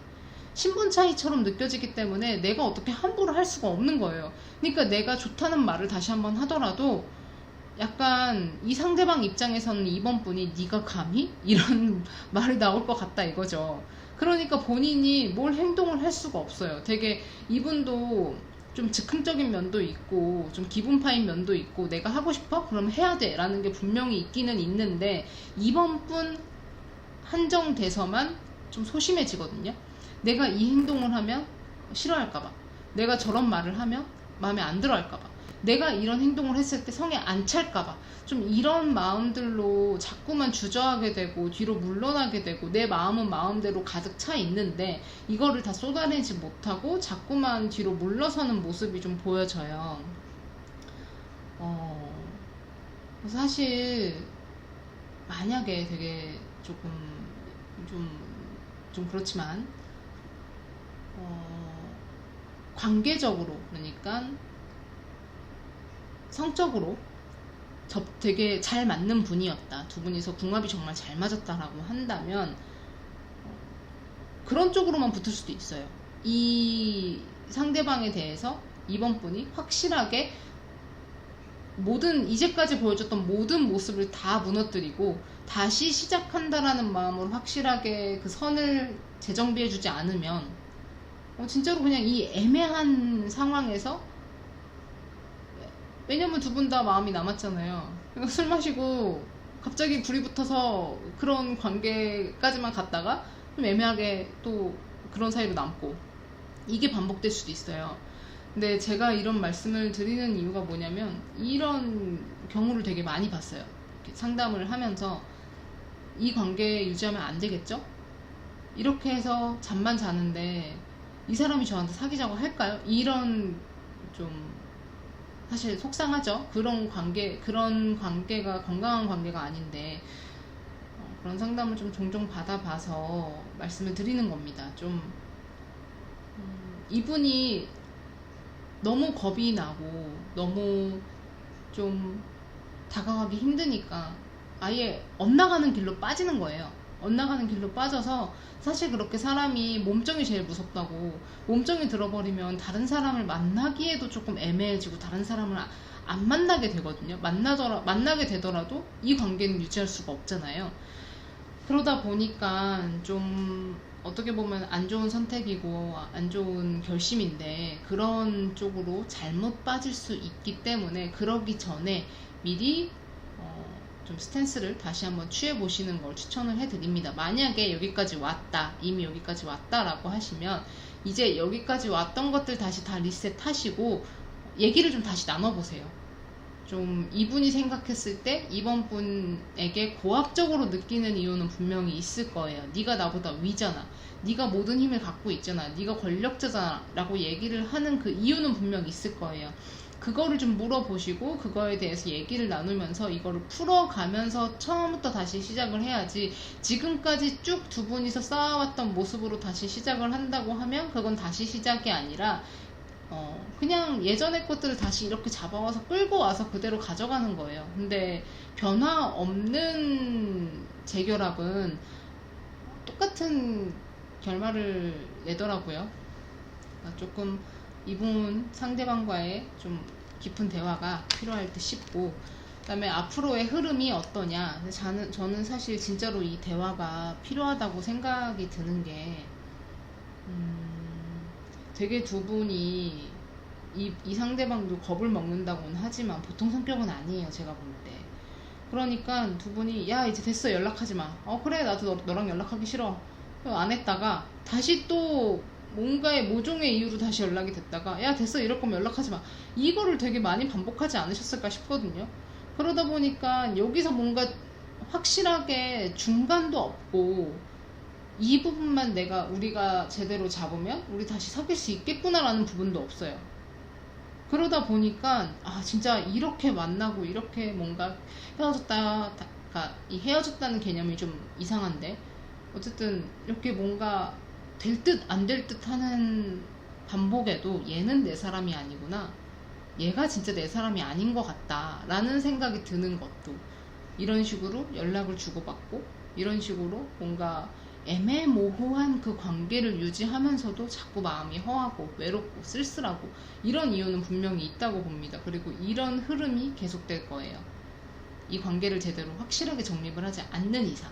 신분 차이처럼 느껴지기 때문에 내가 어떻게 함부로 할 수가 없는 거예요. 그러니까 내가 좋다는 말을 다시 한번 하더라도 약간 이 상대방 입장에서는 이번 분이 네가 감히? 이런 말이 나올 것 같다 이거죠. 그러니까 본인이 뭘 행동을 할 수가 없어요. 되게 이분도 좀 즉흥적인 면도 있고 좀 기분파인 면도 있고 내가 하고 싶어? 그럼 해야 돼 라는 게 분명히 있기는 있는데 이번 분 한정돼서만 좀 소심해지거든요. 내가 이 행동을 하면 싫어할까봐, 내가 저런 말을 하면 마음에 안 들어 할까봐, 내가 이런 행동을 했을 때 성에 안 찰까봐 좀 이런 마음들로 자꾸만 주저하게 되고 뒤로 물러나게 되고 내 마음은 마음대로 가득 차 있는데 이거를 다 쏟아내지 못하고 자꾸만 뒤로 물러서는 모습이 좀 보여져요. 사실 만약에 되게 조금 좀 그렇지만 관계적으로 그러니까 성적으로 되게 잘 맞는 분이었다. 두 분이서 궁합이 정말 잘 맞았다라고 한다면 그런 쪽으로만 붙을 수도 있어요. 이 상대방에 대해서 이번 분이 확실하게 이제까지 보여줬던 모든 모습을 다 무너뜨리고 다시 시작한다라는 마음으로 확실하게 그 선을 재정비해주지 않으면 진짜로 그냥 이 애매한 상황에서, 왜냐면 두 분 다 마음이 남았잖아요. 그러니까 술 마시고 갑자기 불이 붙어서 그런 관계까지만 갔다가 좀 애매하게 또 그런 사이로 남고 이게 반복될 수도 있어요. 근데 제가 이런 말씀을 드리는 이유가 뭐냐면 이런 경우를 되게 많이 봤어요. 상담을 하면서 이 관계 유지하면 안 되겠죠? 이렇게 해서 잠만 자는데 이 사람이 저한테 사귀자고 할까요? 이런 좀 사실 속상하죠. 그런 관계가 건강한 관계가 아닌데 그런 상담을 좀 종종 받아봐서 말씀을 드리는 겁니다. 좀 이분이 너무 겁이 나고 너무 좀 다가가기 힘드니까 아예 엇나가는 길로 빠지는 거예요. 엇나가는 길로 빠져서 사실 그렇게 사람이 몸정이 제일 무섭다고, 몸정이 들어버리면 다른 사람을 만나기에도 조금 애매해지고 다른 사람을 안 만나게 되거든요. 만나게 되더라도 이 관계는 유지할 수가 없잖아요. 그러다 보니까 좀 어떻게 보면 안 좋은 선택이고 안 좋은 결심인데 그런 쪽으로 잘못 빠질 수 있기 때문에 그러기 전에 미리 좀 스탠스를 다시 한번 취해 보시는 걸 추천을 해 드립니다. 만약에 여기까지 왔다, 이미 여기까지 왔다라고 하시면 이제 여기까지 왔던 것들 다시 다 리셋하시고 얘기를 좀 다시 나눠보세요. 좀 이분이 생각했을 때 이번 분에게 고압적으로 느끼는 이유는 분명히 있을 거예요. 네가 나보다 위잖아, 네가 모든 힘을 갖고 있잖아, 네가 권력자잖아 라고 얘기를 하는 그 이유는 분명히 있을 거예요. 그거를 좀 물어보시고 그거에 대해서 얘기를 나누면서 이거를 풀어가면서 처음부터 다시 시작을 해야지, 지금까지 쭉 두 분이서 쌓아왔던 모습으로 다시 시작을 한다고 하면 그건 다시 시작이 아니라 그냥 예전의 것들을 다시 이렇게 잡아와서 끌고 와서 그대로 가져가는 거예요. 근데 변화 없는 재결합은 똑같은 결말을 내더라고요. 그러니까 조금 이분 상대방과의 좀 깊은 대화가 필요할 듯 싶고, 그 다음에 앞으로의 흐름이 어떠냐. 저는 사실 진짜로 이 대화가 필요하다고 생각이 드는 게 되게 두 분이 이 상대방도 겁을 먹는다고는 하지만 보통 성격은 아니에요, 제가 볼 때. 그러니까 두 분이 야 이제 됐어, 연락하지 마. 그래 나도 너랑 연락하기 싫어, 안 했다가 다시 또 뭔가의 모종의 이유로 다시 연락이 됐다가 야 됐어 이럴 거면 연락하지 마, 이거를 되게 많이 반복하지 않으셨을까 싶거든요. 그러다 보니까 여기서 뭔가 확실하게 중간도 없고 이 부분만 우리가 제대로 잡으면 우리 다시 사귈 수 있겠구나라는 부분도 없어요. 그러다 보니까 진짜 이렇게 만나고 이렇게 뭔가 그러니까 이 헤어졌다는 개념이 좀 이상한데 어쨌든 이렇게 뭔가 될 듯 안 될 듯 하는 반복에도 얘는 내 사람이 아니구나, 얘가 진짜 내 사람이 아닌 것 같다 라는 생각이 드는 것도, 이런 식으로 연락을 주고받고 이런 식으로 뭔가 애매모호한 그 관계를 유지하면서도 자꾸 마음이 허하고 외롭고 쓸쓸하고 이런 이유는 분명히 있다고 봅니다. 그리고 이런 흐름이 계속될 거예요. 이 관계를 제대로 확실하게 정립을 하지 않는 이상.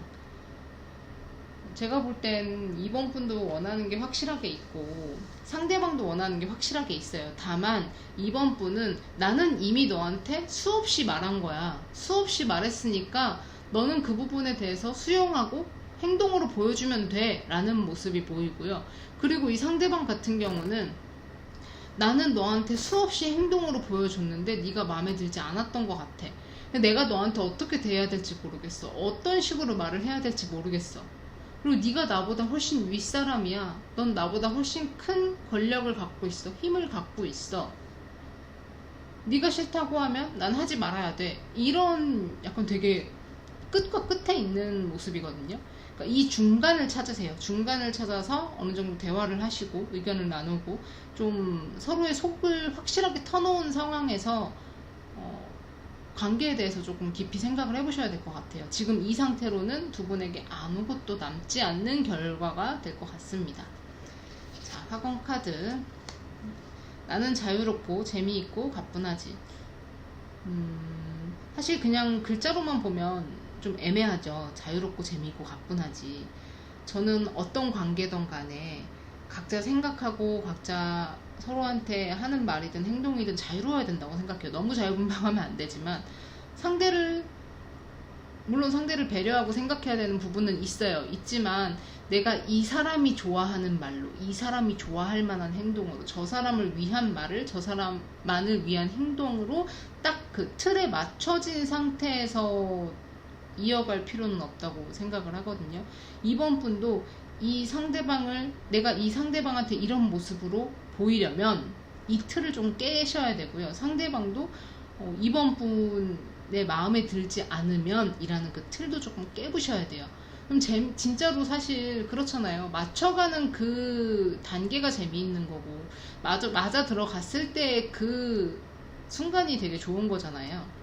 제가 볼 땐 이번 분도 원하는 게 확실하게 있고 상대방도 원하는 게 확실하게 있어요. 다만 이번 분은 나는 이미 너한테 수없이 말한 거야, 수없이 말했으니까 너는 그 부분에 대해서 수용하고 행동으로 보여주면 돼 라는 모습이 보이고요. 그리고 이 상대방 같은 경우는 나는 너한테 수없이 행동으로 보여줬는데 네가 마음에 들지 않았던 것 같아, 내가 너한테 어떻게 대해야 될지 모르겠어, 어떤 식으로 말을 해야 될지 모르겠어, 그리고 네가 나보다 훨씬 윗사람이야, 넌 나보다 훨씬 큰 권력을 갖고 있어, 힘을 갖고 있어, 네가 싫다고 하면 난 하지 말아야 돼, 이런 약간 되게 끝과 끝에 있는 모습이거든요. 그러니까 이 중간을 찾으세요. 중간을 찾아서 어느 정도 대화를 하시고 의견을 나누고 좀 서로의 속을 확실하게 터놓은 상황에서 관계에 대해서 조금 깊이 생각을 해보셔야 될 것 같아요. 지금 이 상태로는 두 분에게 아무것도 남지 않는 결과가 될 것 같습니다. 자, 학원 카드. 나는 자유롭고 재미있고 가뿐하지. 사실 그냥 글자로만 보면 좀 애매하죠. 자유롭고 재미있고 가뿐하지. 저는 어떤 관계든 간에 각자 생각하고 각자 서로한테 하는 말이든 행동이든 자유로워야 된다고 생각해요. 너무 자유분방하면 안 되지만 물론 상대를 배려하고 생각해야 되는 부분은 있지만 내가 이 사람이 좋아하는 말로, 이 사람이 좋아할 만한 행동으로, 저 사람을 위한 말을, 저 사람만을 위한 행동으로 딱 그 틀에 맞춰진 상태에서 이어갈 필요는 없다고 생각을 하거든요. 이번 분도 내가 이 상대방한테 이런 모습으로 보이려면 이 틀을 좀 깨셔야 되고요. 상대방도 이번 분의 마음에 들지 않으면 이라는 그 틀도 조금 깨부셔야 돼요. 그럼 진짜로 사실 그렇잖아요. 맞춰가는 그 단계가 재미있는 거고 맞아 들어갔을 때 그 순간이 되게 좋은 거잖아요.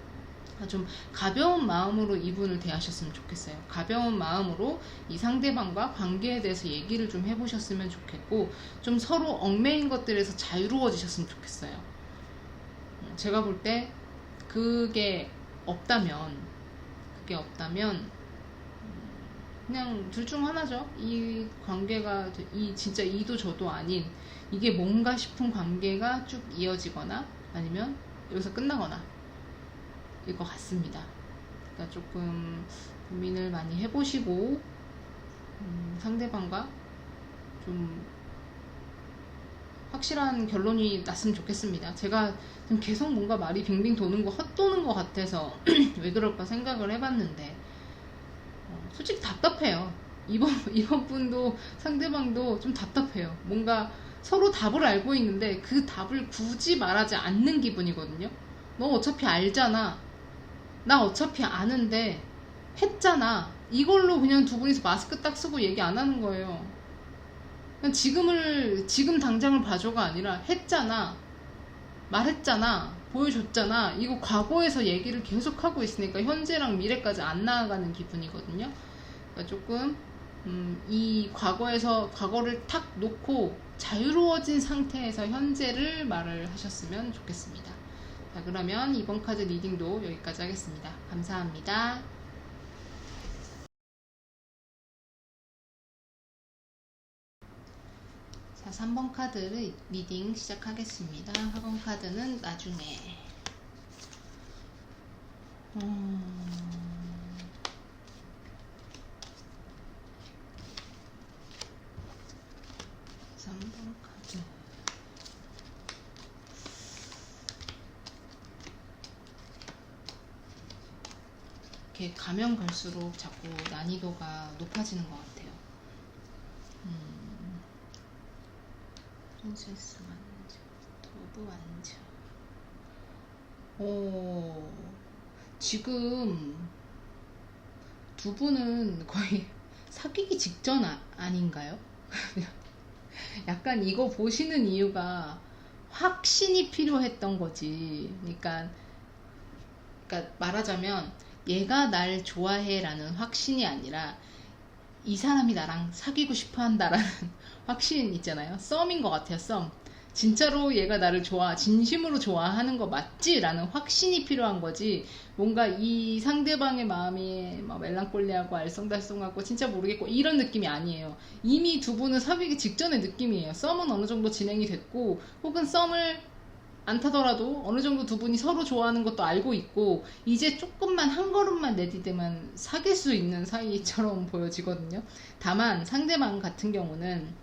좀 가벼운 마음으로 이분을 대하셨으면 좋겠어요. 가벼운 마음으로 이 상대방과 관계에 대해서 얘기를 좀 해보셨으면 좋겠고 좀 서로 얽매인 것들에서 자유로워지셨으면 좋겠어요. 제가 볼 때 그게 없다면 그냥 둘 중 하나죠. 이 관계가 진짜 이도 저도 아닌 이게 뭔가 싶은 관계가 쭉 이어지거나 아니면 여기서 끝나거나 일 것 같습니다. 그러니까 조금 고민을 많이 해보시고 상대방과 좀 확실한 결론이 났으면 좋겠습니다. 제가 지금 계속 뭔가 말이 빙빙 도는 거 헛도는 것 같아서 왜 그럴까 생각을 해봤는데 솔직히 답답해요. 이번 분도 상대방도 좀 답답해요. 뭔가 서로 답을 알고 있는데 그 답을 굳이 말하지 않는 기분이거든요. 너 어차피 알잖아. 나 어차피 아는데 했잖아. 이걸로 그냥 두 분이서 마스크 딱 쓰고 얘기 안 하는 거예요. 그냥 지금 당장을 봐줘가 아니라 했잖아. 말했잖아. 보여줬잖아. 이거 과거에서 얘기를 계속 하고 있으니까 현재랑 미래까지 안 나아가는 기분이거든요. 그러니까 조금 이 과거를 탁 놓고 자유로워진 상태에서 현재를 말을 하셨으면 좋겠습니다. 자, 그러면 이번 카드 리딩도 여기까지 하겠습니다. 감사합니다. 자, 3번 카드를 리딩 시작하겠습니다. 4번 카드는 나중에 자, 3번 카드. 이렇게 가면 갈수록 자꾸 난이도가 높아지는 것 같아요. 프린세스 완자, 도브 완자. 지금 두 분은 거의 사귀기 직전 아닌가요? 약간 이거 보시는 이유가 확신이 필요했던 거지. 그러니까 말하자면 얘가 날 좋아해 라는 확신이 아니라 이 사람이 나랑 사귀고 싶어 한다라는 확신 있잖아요. 썸인 것 같아요. 썸. 진짜로 얘가 나를 진심으로 좋아하는 거 맞지? 라는 확신이 필요한 거지. 뭔가 이 상대방의 마음이 막 멜랑콜리하고 알쏭달쏭하고 진짜 모르겠고 이런 느낌이 아니에요. 이미 두 분은 사귀기 직전의 느낌이에요. 썸은 어느 정도 진행이 됐고, 혹은 썸을 안 타더라도 어느 정도 두 분이 서로 좋아하는 것도 알고 있고, 이제 조금만 한 걸음만 내디디면 사귈 수 있는 사이처럼 보여지거든요. 다만 상대방 같은 경우는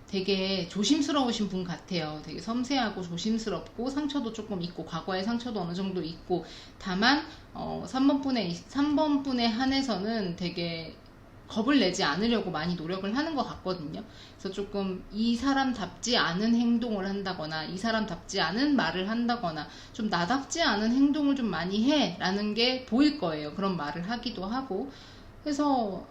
되게 조심스러우신 분 같아요. 되게 섬세하고 조심스럽고 상처도 조금 있고 과거의 상처도 어느 정도 있고, 다만 3번 분에 한해서는 되게 겁을 내지 않으려고 많이 노력을 하는 것 같거든요. 그래서 조금 이 사람답지 않은 행동을 한다거나 이 사람답지 않은 말을 한다거나 좀 나답지 않은 행동을 좀 많이 해 라는 게 보일 거예요. 그런 말을 하기도 하고. 그래서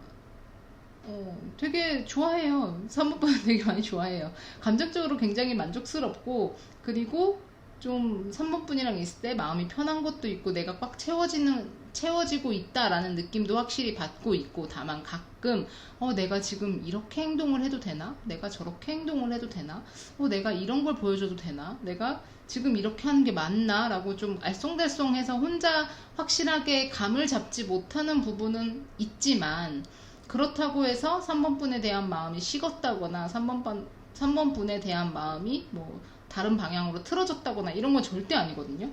되게 좋아해요. 3번분은 되게 많이 좋아해요. 감정적으로 굉장히 만족스럽고, 그리고 좀 3번분이랑 있을 때 마음이 편한 것도 있고 내가 꽉 채워지고 있다라는 느낌도 확실히 받고 있고, 다만 가끔 내가 지금 이렇게 행동을 해도 되나? 내가 저렇게 행동을 해도 되나? 내가 이런 걸 보여줘도 되나? 내가 지금 이렇게 하는 게 맞나? 라고 좀 알쏭달쏭해서 혼자 확실하게 감을 잡지 못하는 부분은 있지만, 그렇다고 해서 3번분에 대한 마음이 식었다거나 3번분에 대한 마음이 뭐 다른 방향으로 틀어졌다거나 이런 건 절대 아니거든요.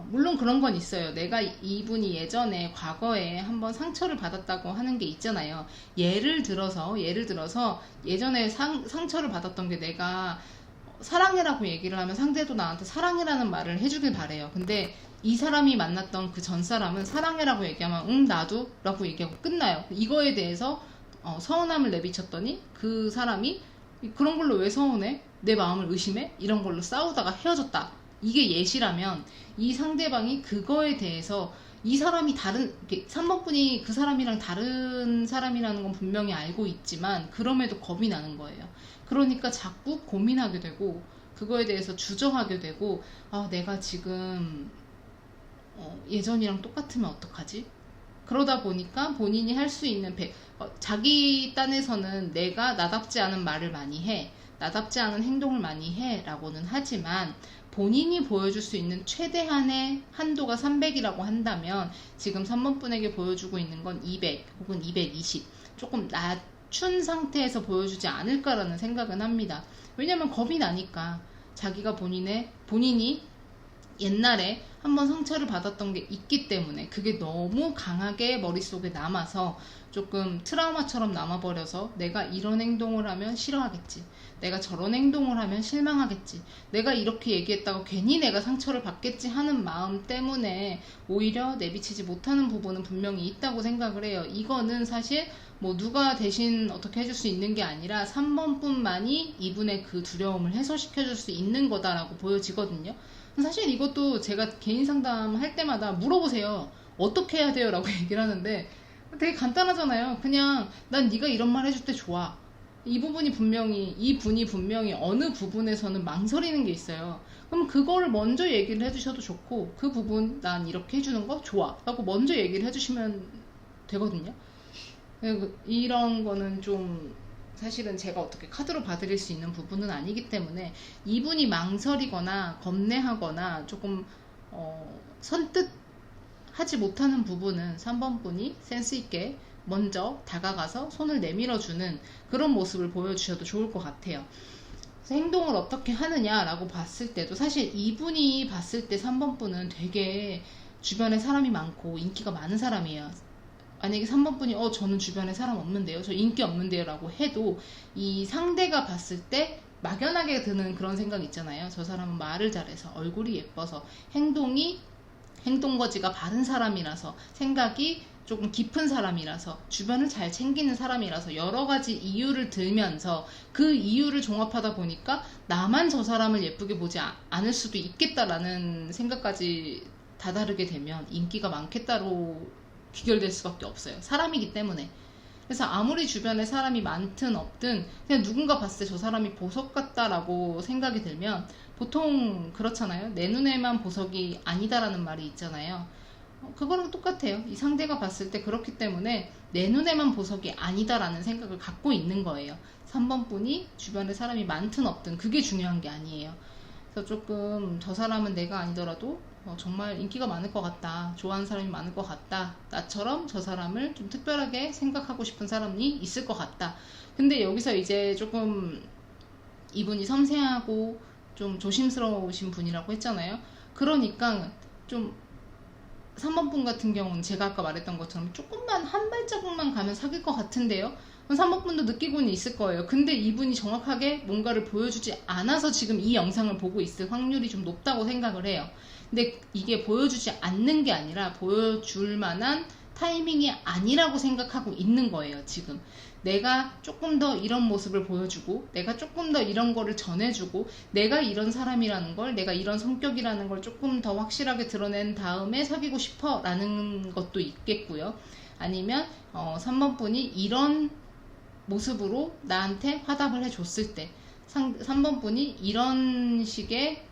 물론 그런 건 있어요. 내가 이분이 예전에 과거에 한번 상처를 받았다고 하는 게 있잖아요. 예를 들어서 예전에 상처를 받았던 게, 내가 사랑해라고 얘기를 하면 상대도 나한테 사랑해라는 말을 해주길 바래요. 근데 이 사람이 만났던 그 전 사람은 사랑해라고 얘기하면 응 나도 라고 얘기하고 끝나요. 이거에 대해서 서운함을 내비쳤더니 그 사람이 그런 걸로 왜 서운해? 내 마음을 의심해? 이런 걸로 싸우다가 헤어졌다. 이게 예시라면, 이 상대방이 그거에 대해서 이 사람이 3번분이 그 사람이랑 다른 사람이라는 건 분명히 알고 있지만 그럼에도 겁이 나는 거예요. 그러니까 자꾸 고민하게 되고 그거에 대해서 주저하게 되고, 내가 지금 예전이랑 똑같으면 어떡하지? 그러다 보니까 본인이 할 수 있는 자기 딴에서는 내가 나답지 않은 말을 많이 해, 나답지 않은 행동을 많이 해 라고는 하지만, 본인이 보여줄 수 있는 최대한의 한도가 300이라고 한다면 지금 3번분에게 보여주고 있는 건 200 혹은 220, 조금 낮춘 상태에서 보여주지 않을까라는 생각은 합니다. 왜냐면 겁이 나니까. 자기가 본인이 옛날에 한번 상처를 받았던 게 있기 때문에 그게 너무 강하게 머릿속에 남아서 조금 트라우마처럼 남아버려서, 내가 이런 행동을 하면 싫어하겠지, 내가 저런 행동을 하면 실망하겠지, 내가 이렇게 얘기했다고 괜히 내가 상처를 받겠지 하는 마음 때문에 오히려 내비치지 못하는 부분은 분명히 있다고 생각을 해요. 이거는 사실 뭐 누가 대신 어떻게 해줄 수 있는 게 아니라 3번뿐만이 이분의 그 두려움을 해소시켜줄 수 있는 거다라고 보여지거든요. 사실 이것도 제가 개인 상담할 때마다 물어보세요. 어떻게 해야 돼요? 라고 얘기를 하는데 되게 간단하잖아요. 그냥 난 네가 이런 말 해줄 때 좋아. 이 분이 분명히 어느 부분에서는 망설이는 게 있어요. 그럼 그거를 먼저 얘기를 해주셔도 좋고, 그 부분 난 이렇게 해주는 거 좋아 라고 먼저 얘기를 해주시면 되거든요. 이런 거는 좀 사실은 제가 어떻게 카드로 봐드릴 수 있는 부분은 아니기 때문에, 이분이 망설이거나 겁내하거나 조금 선뜻 하지 못하는 부분은 3번분이 센스있게 먼저 다가가서 손을 내밀어주는 그런 모습을 보여주셔도 좋을 것 같아요. 행동을 어떻게 하느냐라고 봤을 때도, 사실 이분이 봤을 때 3번분은 되게 주변에 사람이 많고 인기가 많은 사람이에요. 만약에 3번 분이 저는 주변에 사람 없는데요, 저 인기 없는데요 라고 해도 이 상대가 봤을 때 막연하게 드는 그런 생각 있잖아요. 저 사람은 말을 잘해서, 얼굴이 예뻐서, 행동거지가 바른 사람이라서, 생각이 조금 깊은 사람이라서, 주변을 잘 챙기는 사람이라서, 여러 가지 이유를 들면서 그 이유를 종합하다 보니까 나만 저 사람을 예쁘게 보지 않을 수도 있겠다라는 생각까지 다다르게 되면 인기가 많겠다로 귀결될 수밖에 없어요. 사람이기 때문에. 그래서 아무리 주변에 사람이 많든 없든 그냥 누군가 봤을 때 저 사람이 보석 같다라고 생각이 들면, 보통 그렇잖아요. 내 눈에만 보석이 아니다라는 말이 있잖아요. 그거랑 똑같아요. 이 상대가 봤을 때 그렇기 때문에 내 눈에만 보석이 아니다라는 생각을 갖고 있는 거예요. 3번 분이 주변에 사람이 많든 없든 그게 중요한 게 아니에요. 그래서 조금 저 사람은 내가 아니더라도 정말 인기가 많을 것 같다, 좋아하는 사람이 많을 것 같다, 나처럼 저 사람을 좀 특별하게 생각하고 싶은 사람이 있을 것 같다. 근데 여기서 이제 조금 이분이 섬세하고 좀 조심스러우신 분이라고 했잖아요. 그러니까 좀 3번 분 같은 경우는 제가 아까 말했던 것처럼 조금만 한 발자국만 가면 사귈 것 같은데요, 3번 분도 느끼고는 있을 거예요. 근데 이분이 정확하게 뭔가를 보여주지 않아서 지금 이 영상을 보고 있을 확률이 좀 높다고 생각을 해요. 근데 이게 보여주지 않는 게 아니라 보여줄 만한 타이밍이 아니라고 생각하고 있는 거예요. 지금 내가 조금 더 이런 모습을 보여주고, 내가 조금 더 이런 거를 전해주고, 내가 이런 사람이라는 걸, 내가 이런 성격이라는 걸 조금 더 확실하게 드러낸 다음에 사귀고 싶어 라는 것도 있겠고요. 아니면 3번 분이 이런 모습으로 나한테 화답을 해줬을 때, 3번 분이 이런 식의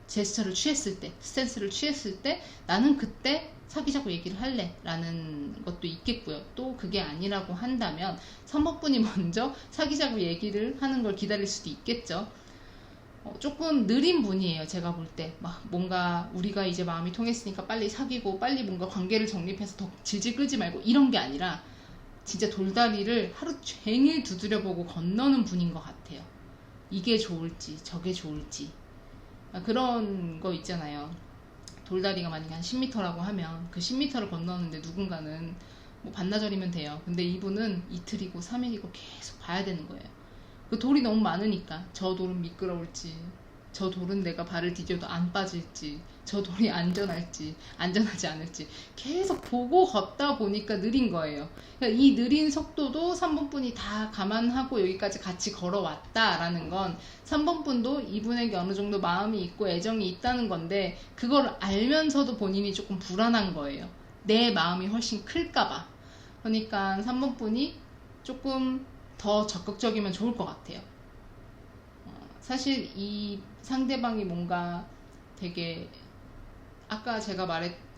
제스처를 취했을 때, 스탠스를 취했을 때 나는 그때 사귀자고 얘기를 할래 라는 것도 있겠고요. 또 그게 아니라고 한다면 3번 분이 먼저 사귀자고 얘기를 하는 걸 기다릴 수도 있겠죠. 조금 느린 분이에요. 제가 볼 때 막 뭔가 우리가 이제 마음이 통했으니까 빨리 사귀고 빨리 뭔가 관계를 정립해서 더 질질 끌지 말고 이런 게 아니라 진짜 돌다리를 하루 종일 두드려보고 건너는 분인 것 같아요. 이게 좋을지 저게 좋을지 그런 거 있잖아요. 돌다리가 만약에 한 10m라고 하면 그 10m를 건너는데 누군가는 뭐 반나절이면 돼요. 근데 이분은 이틀이고 3일이고 계속 봐야 되는 거예요. 그 돌이 너무 많으니까 저 돌은 미끄러울지, 저 돌은 내가 발을 디뎌도 안 빠질지, 저 돌이 안전할지 안전하지 않을지 계속 보고 걷다 보니까 느린 거예요. 그러니까 이 느린 속도도 3번 분이 다 감안하고 여기까지 같이 걸어왔다라는 건 3번 분도 이분에게 어느 정도 마음이 있고 애정이 있다는 건데, 그걸 알면서도 본인이 조금 불안한 거예요. 내 마음이 훨씬 클까봐. 그러니까 3번 분이 조금 더 적극적이면 좋을 것 같아요. 사실 이 상대방이 뭔가 되게 아까 제가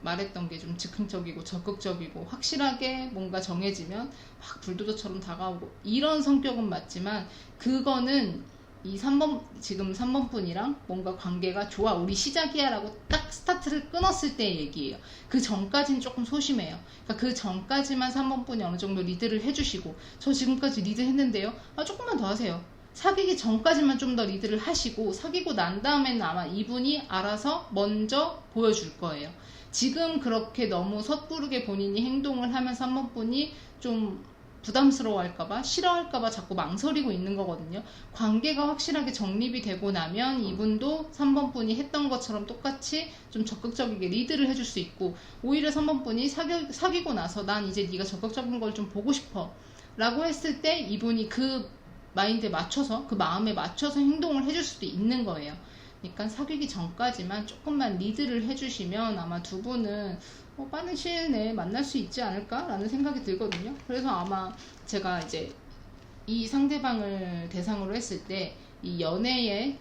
말했던 게 좀 즉흥적이고 적극적이고 확실하게 뭔가 정해지면 막 불도저처럼 다가오고 이런 성격은 맞지만, 그거는 이 3번, 지금 3번 분이랑 뭔가 관계가 좋아, 우리 시작이야 라고 딱 스타트를 끊었을 때의 얘기예요. 그 전까지는 조금 소심해요. 그러니까 그 전까지만 3번 분이 어느 정도 리드를 해주시고, 저 지금까지 리드 했는데요, 조금만 더 하세요. 사귀기 전까지만 좀 더 리드를 하시고, 사귀고 난 다음에는 아마 이분이 알아서 먼저 보여줄 거예요. 지금 그렇게 너무 섣부르게 본인이 행동을 하면 3번 분이 좀 부담스러워할까봐, 싫어할까봐 자꾸 망설이고 있는 거거든요. 관계가 확실하게 정립이 되고 나면 이분도 3번 분이 했던 것처럼 똑같이 좀 적극적이게 리드를 해줄 수 있고, 오히려 3번 분이 사귀고 나서 난 이제 네가 적극적인 걸 좀 보고 싶어 라고 했을 때 이분이 그 마인드에 맞춰서, 그 마음에 맞춰서 행동을 해줄 수도 있는 거예요. 그러니까 사귀기 전까지만 조금만 리드를 해주시면 아마 두 분은 빠른 시일 내에 만날 수 있지 않을까 라는 생각이 들거든요. 그래서 아마 제가 이제 이 상대방을 대상으로 했을 때 이 연애의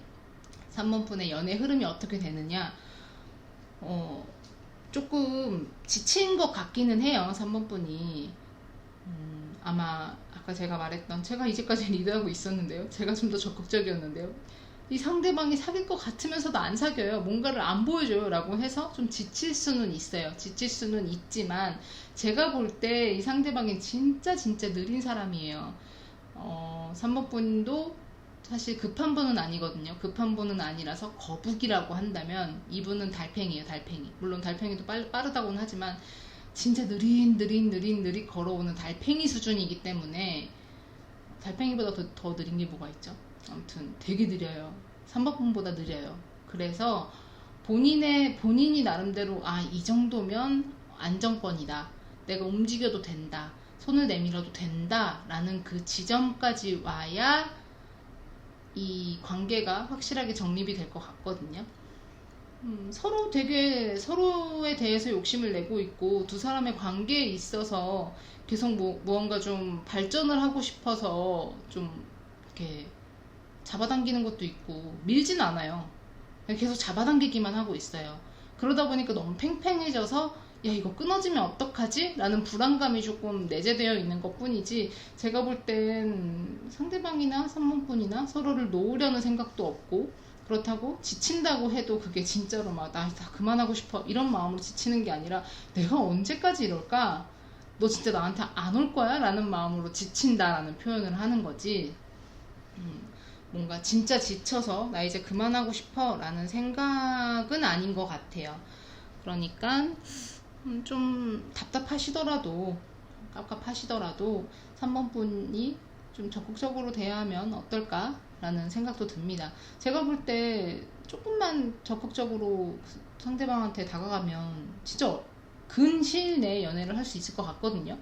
3번 분의 연애 흐름이 어떻게 되느냐, 조금 지친 것 같기는 해요. 3번 분이 아마 아까 제가 말했던, 제가 이제까지 리드하고 있었는데요, 제가 좀 더 적극적이었는데요, 이 상대방이 사귈 것 같으면서도 안 사겨요. 뭔가를 안 보여줘요 라고 해서 좀 지칠 수는 있어요. 지칠 수는 있지만 제가 볼 때 이 상대방이 진짜 느린 사람이에요. 3번 분도 사실 급한 분은 아니거든요. 급한 분은 아니라서 거북이라고 한다면 이분은 달팽이에요. 달팽이. 물론 달팽이도 빠르다고는 하지만 진짜 느릿느릿 걸어오는 달팽이 수준이기 때문에 달팽이보다 더 느린 게 뭐가 있죠? 아무튼 되게 느려요. 3번분보다 느려요. 그래서 본인이 나름대로 이 정도면 안정권이다. 내가 움직여도 된다. 손을 내밀어도 된다. 라는 그 지점까지 와야 이 관계가 확실하게 정립이 될 것 같거든요. 서로 되게 서로에 대해서 욕심을 내고 있고 두 사람의 관계에 있어서 계속 무언가 좀 발전을 하고 싶어서 좀 이렇게 잡아당기는 것도 있고 밀진 않아요. 계속 잡아당기기만 하고 있어요. 그러다 보니까 너무 팽팽해져서 야 이거 끊어지면 어떡하지? 라는 불안감이 조금 내재되어 있는 것 뿐이지 제가 볼 땐 상대방이나 선문분이나 서로를 놓으려는 생각도 없고 그렇다고 지친다고 해도 그게 진짜로 나 다 그만하고 싶어 이런 마음으로 지치는 게 아니라 내가 언제까지 이럴까? 너 진짜 나한테 안 올 거야? 라는 마음으로 지친다라는 표현을 하는 거지 뭔가 진짜 지쳐서 나 이제 그만하고 싶어 라는 생각은 아닌 것 같아요. 그러니까 좀 답답하시더라도 깝깝하시더라도 3번 분이 좀 적극적으로 대하면 어떨까 라는 생각도 듭니다. 제가 볼 때 조금만 적극적으로 상대방한테 다가가면 진짜 근시일 내에 연애를 할 수 있을 것 같거든요.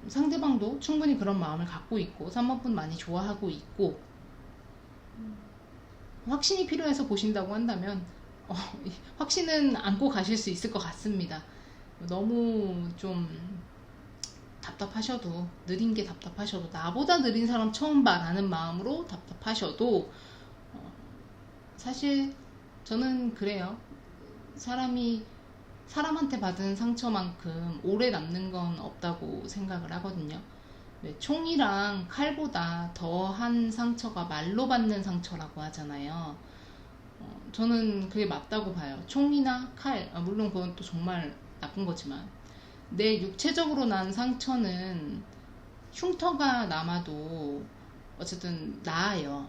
상대방도 충분히 그런 마음을 갖고 있고 3번 분 많이 좋아하고 있고 확신이 필요해서 보신다고 한다면 확신은 안고 가실 수 있을 것 같습니다. 너무 좀 답답하셔도 느린 게 답답하셔도 나보다 느린 사람 처음 봐 라는 마음으로 답답하셔도 사실 저는 그래요. 사람한테 받은 상처만큼 오래 남는 건 없다고 생각을 하거든요. 총이랑 칼보다 더한 상처가 말로 받는 상처라고 하잖아요. 저는 그게 맞다고 봐요. 총이나 칼, 물론 그건 또 정말 나쁜 거지만 내 육체적으로 난 상처는 흉터가 남아도 어쨌든 나아요.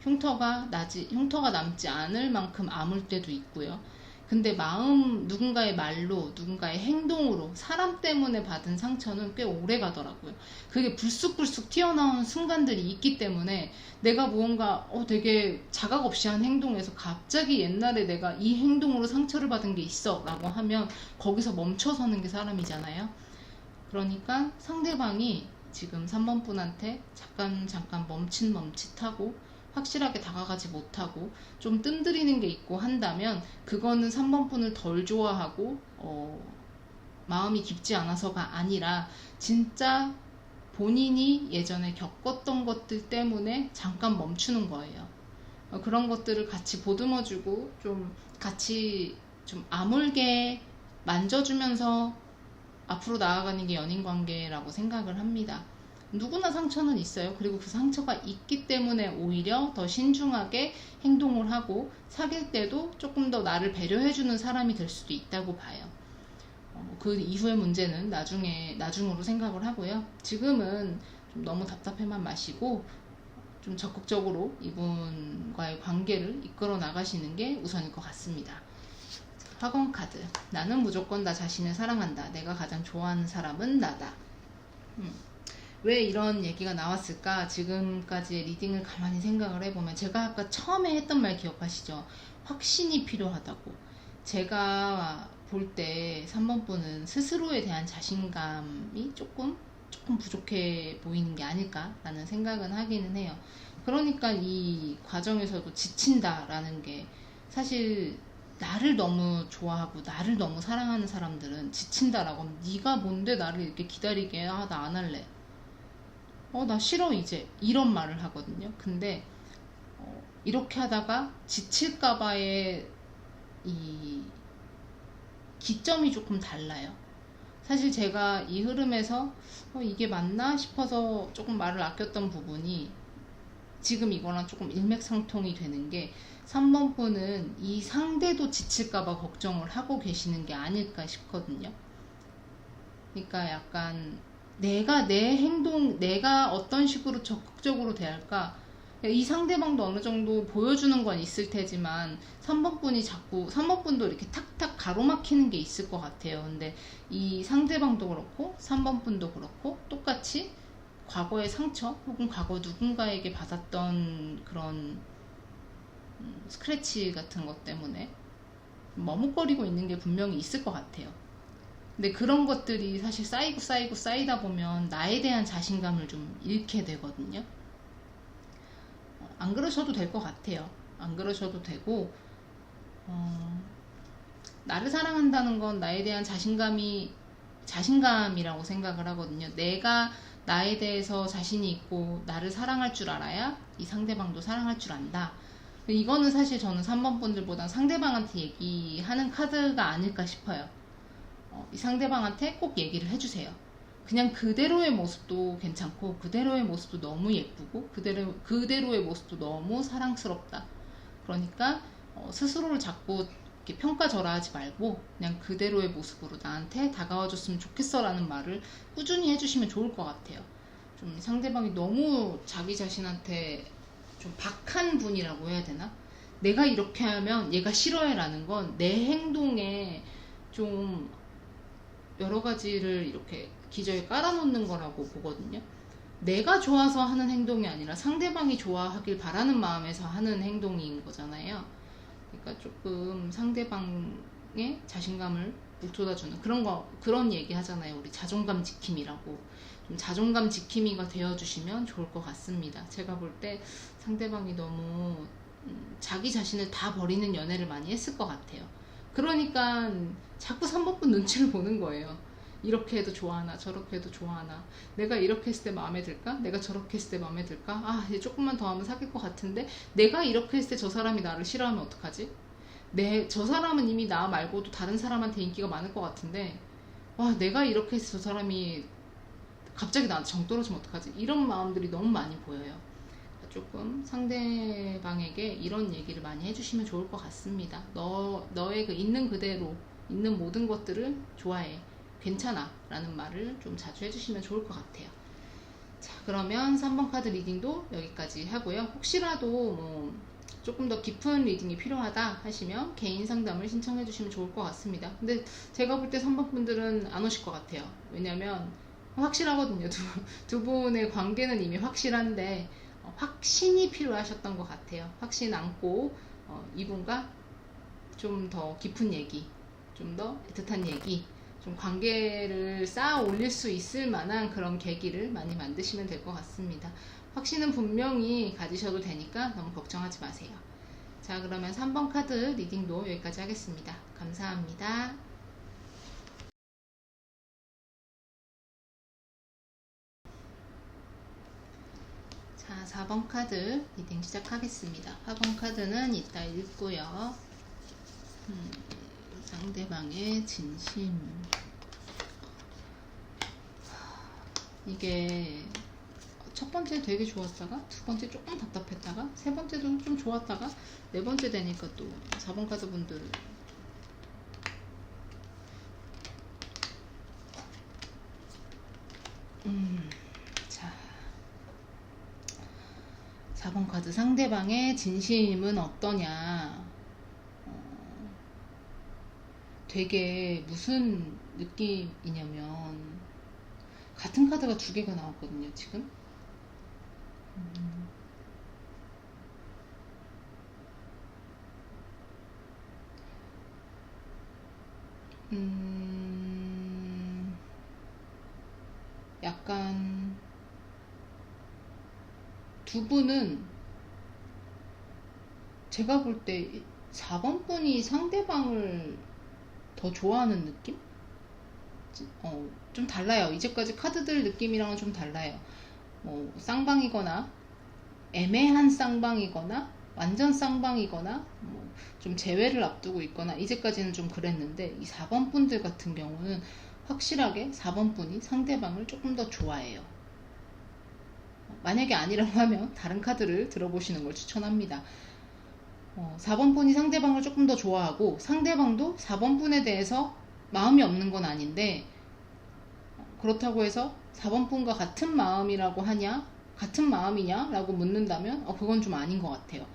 흉터가 남지 않을 만큼 아물 때도 있고요. 근데 누군가의 말로, 누군가의 행동으로, 사람 때문에 받은 상처는 꽤 오래 가더라고요. 그게 불쑥불쑥 튀어나오는 순간들이 있기 때문에 내가 무언가 되게 자각 없이 한 행동에서 갑자기 옛날에 내가 이 행동으로 상처를 받은 게 있어 라고 하면 거기서 멈춰서는 게 사람이잖아요. 그러니까 상대방이 지금 3번 분한테 잠깐 멈칫하고 확실하게 다가가지 못하고 좀 뜸들이는 게 있고 한다면 그거는 3번 분을 덜 좋아하고 마음이 깊지 않아서가 아니라 진짜 본인이 예전에 겪었던 것들 때문에 잠깐 멈추는 거예요. 그런 것들을 같이 보듬어주고 좀 같이 좀 아물게 만져주면서 앞으로 나아가는 게 연인관계라고 생각을 합니다. 누구나 상처는 있어요. 그리고 그 상처가 있기 때문에 오히려 더 신중하게 행동을 하고 사귈 때도 조금 더 나를 배려해주는 사람이 될 수도 있다고 봐요. 그 이후의 문제는 나중으로 생각을 하고요. 지금은 좀 너무 답답해만 마시고 좀 적극적으로 이분과의 관계를 이끌어 나가시는 게 우선일 것 같습니다. 학원 카드. 나는 무조건 나 자신을 사랑한다. 내가 가장 좋아하는 사람은 나다. 왜 이런 얘기가 나왔을까? 지금까지의 리딩을 가만히 생각을 해보면 제가 아까 처음에 했던 말 기억하시죠? 확신이 필요하다고. 제가 볼 때 3번 분은 스스로에 대한 자신감이 조금 부족해 보이는 게 아닐까라는 생각은 하기는 해요. 그러니까 이 과정에서도 지친다라는 게 사실 나를 너무 좋아하고 나를 너무 사랑하는 사람들은 지친다라고 하면 네가 뭔데 나를 이렇게 기다리게 해? 나 안 할래. 나 싫어 이제 이런 말을 하거든요. 근데 이렇게 하다가 지칠까봐의 이 기점이 조금 달라요. 사실 제가 이 흐름에서 이게 맞나 싶어서 조금 말을 아꼈던 부분이 지금 이거랑 조금 일맥상통이 되는 게 3번 분은 이 상대도 지칠까봐 걱정을 하고 계시는 게 아닐까 싶거든요. 그러니까 약간 내가 어떤 식으로 적극적으로 대할까? 이 상대방도 어느 정도 보여주는 건 있을 테지만 3번 분이 자꾸 3번 분도 이렇게 탁탁 가로막히는 게 있을 것 같아요. 근데 이 상대방도 그렇고 3번 분도 그렇고 똑같이 과거의 상처 혹은 과거 누군가에게 받았던 그런 스크래치 같은 것 때문에 머뭇거리고 있는 게 분명히 있을 것 같아요. 근데 그런 것들이 사실 쌓이고 쌓이다 보면 나에 대한 자신감을 좀 잃게 되거든요. 안 그러셔도 될 것 같아요. 안 그러셔도 되고, 나를 사랑한다는 건 나에 대한 자신감이라고 생각을 하거든요. 내가 나에 대해서 자신이 있고 나를 사랑할 줄 알아야 이 상대방도 사랑할 줄 안다. 이거는 사실 저는 3번 분들보다 상대방한테 얘기하는 카드가 아닐까 싶어요. 이 상대방한테 꼭 얘기를 해주세요. 그냥 그대로의 모습도 괜찮고 그대로의 모습도 너무 예쁘고 그대로의 모습도 너무 사랑스럽다. 그러니까 스스로를 자꾸 이렇게 평가절하하지 말고 그냥 그대로의 모습으로 나한테 다가와 줬으면 좋겠어 라는 말을 꾸준히 해주시면 좋을 것 같아요. 좀 상대방이 너무 자기 자신한테 좀 박한 분이라고 해야 되나? 내가 이렇게 하면 얘가 싫어해 라는 건 내 행동에 좀 여러 가지를 이렇게 기저에 깔아놓는 거라고 보거든요. 내가 좋아서 하는 행동이 아니라 상대방이 좋아하길 바라는 마음에서 하는 행동인 거잖아요. 그러니까 조금 상대방의 자신감을 북돋아주는 그런 얘기 하잖아요. 우리 자존감 지킴이라고. 좀 자존감 지킴이가 되어주시면 좋을 것 같습니다. 제가 볼 때 상대방이 너무 자기 자신을 다 버리는 연애를 많이 했을 것 같아요. 그러니까 자꾸 3번분 눈치를 보는 거예요. 이렇게 해도 좋아하나 저렇게 해도 좋아하나, 내가 이렇게 했을 때 마음에 들까, 내가 저렇게 했을 때 마음에 들까, 아 이제 조금만 더 하면 사귈 것 같은데 내가 이렇게 했을 때 저 사람이 나를 싫어하면 어떡하지, 저 사람은 이미 나 말고도 다른 사람한테 인기가 많을 것 같은데 와 내가 이렇게 해서 저 사람이 갑자기 나한테 정 떨어지면 어떡하지, 이런 마음들이 너무 많이 보여요. 조금 상대방에게 이런 얘기를 많이 해주시면 좋을 것 같습니다. 너의 그 있는 그대로 있는 모든 것들을 좋아해, 괜찮아 라는 말을 좀 자주 해주시면 좋을 것 같아요. 자, 그러면 3번 카드 리딩도 여기까지 하고요. 혹시라도 뭐 조금 더 깊은 리딩이 필요하다 하시면 개인 상담을 신청해 주시면 좋을 것 같습니다. 근데 제가 볼 때 3번 분들은 안 오실 것 같아요. 왜냐면 확실하거든요. 두 분의 관계는 이미 확실한데 확신이 필요하셨던 것 같아요. 확신 안고 이분과 좀 더 깊은 얘기, 좀 더 애틋한 얘기, 좀 관계를 쌓아 올릴 수 있을 만한 그런 계기를 많이 만드시면 될 것 같습니다. 확신은 분명히 가지셔도 되니까 너무 걱정하지 마세요. 자, 그러면 3번 카드 리딩도 여기까지 하겠습니다. 감사합니다. 자, 4번 카드 리딩 시작하겠습니다. 4번 카드는 이따 읽고요. 상대방의 진심. 이게 첫 번째 되게 좋았다가 두 번째 조금 답답했다가 세 번째도 좀 좋았다가 네 번째 되니까 또 4번 카드 분들 자, 4번 카드 상대방의 진심은 어떠냐. 되게 무슨 느낌이냐면 같은 카드가 두 개가 나왔거든요 지금. 약간 두 분은 제가 볼 때 4번 분이 상대방을 더 좋아하는 느낌? 좀 달라요. 이제까지 카드들 느낌이랑은 좀 달라요. 뭐 쌍방이거나 애매한 쌍방이거나 완전 쌍방이거나 뭐 좀 재회를 앞두고 있거나 이제까지는 좀 그랬는데 이 4번 분들 같은 경우는 확실하게 4번 분이 상대방을 조금 더 좋아해요. 만약에 아니라고 하면 다른 카드를 들어보시는 걸 추천합니다. 4번 분이 상대방을 조금 더 좋아하고 상대방도 4번 분에 대해서 마음이 없는 건 아닌데 그렇다고 해서 4번 분과 같은 마음이라고 하냐? 같은 마음이냐? 라고 묻는다면 그건 좀 아닌 것 같아요.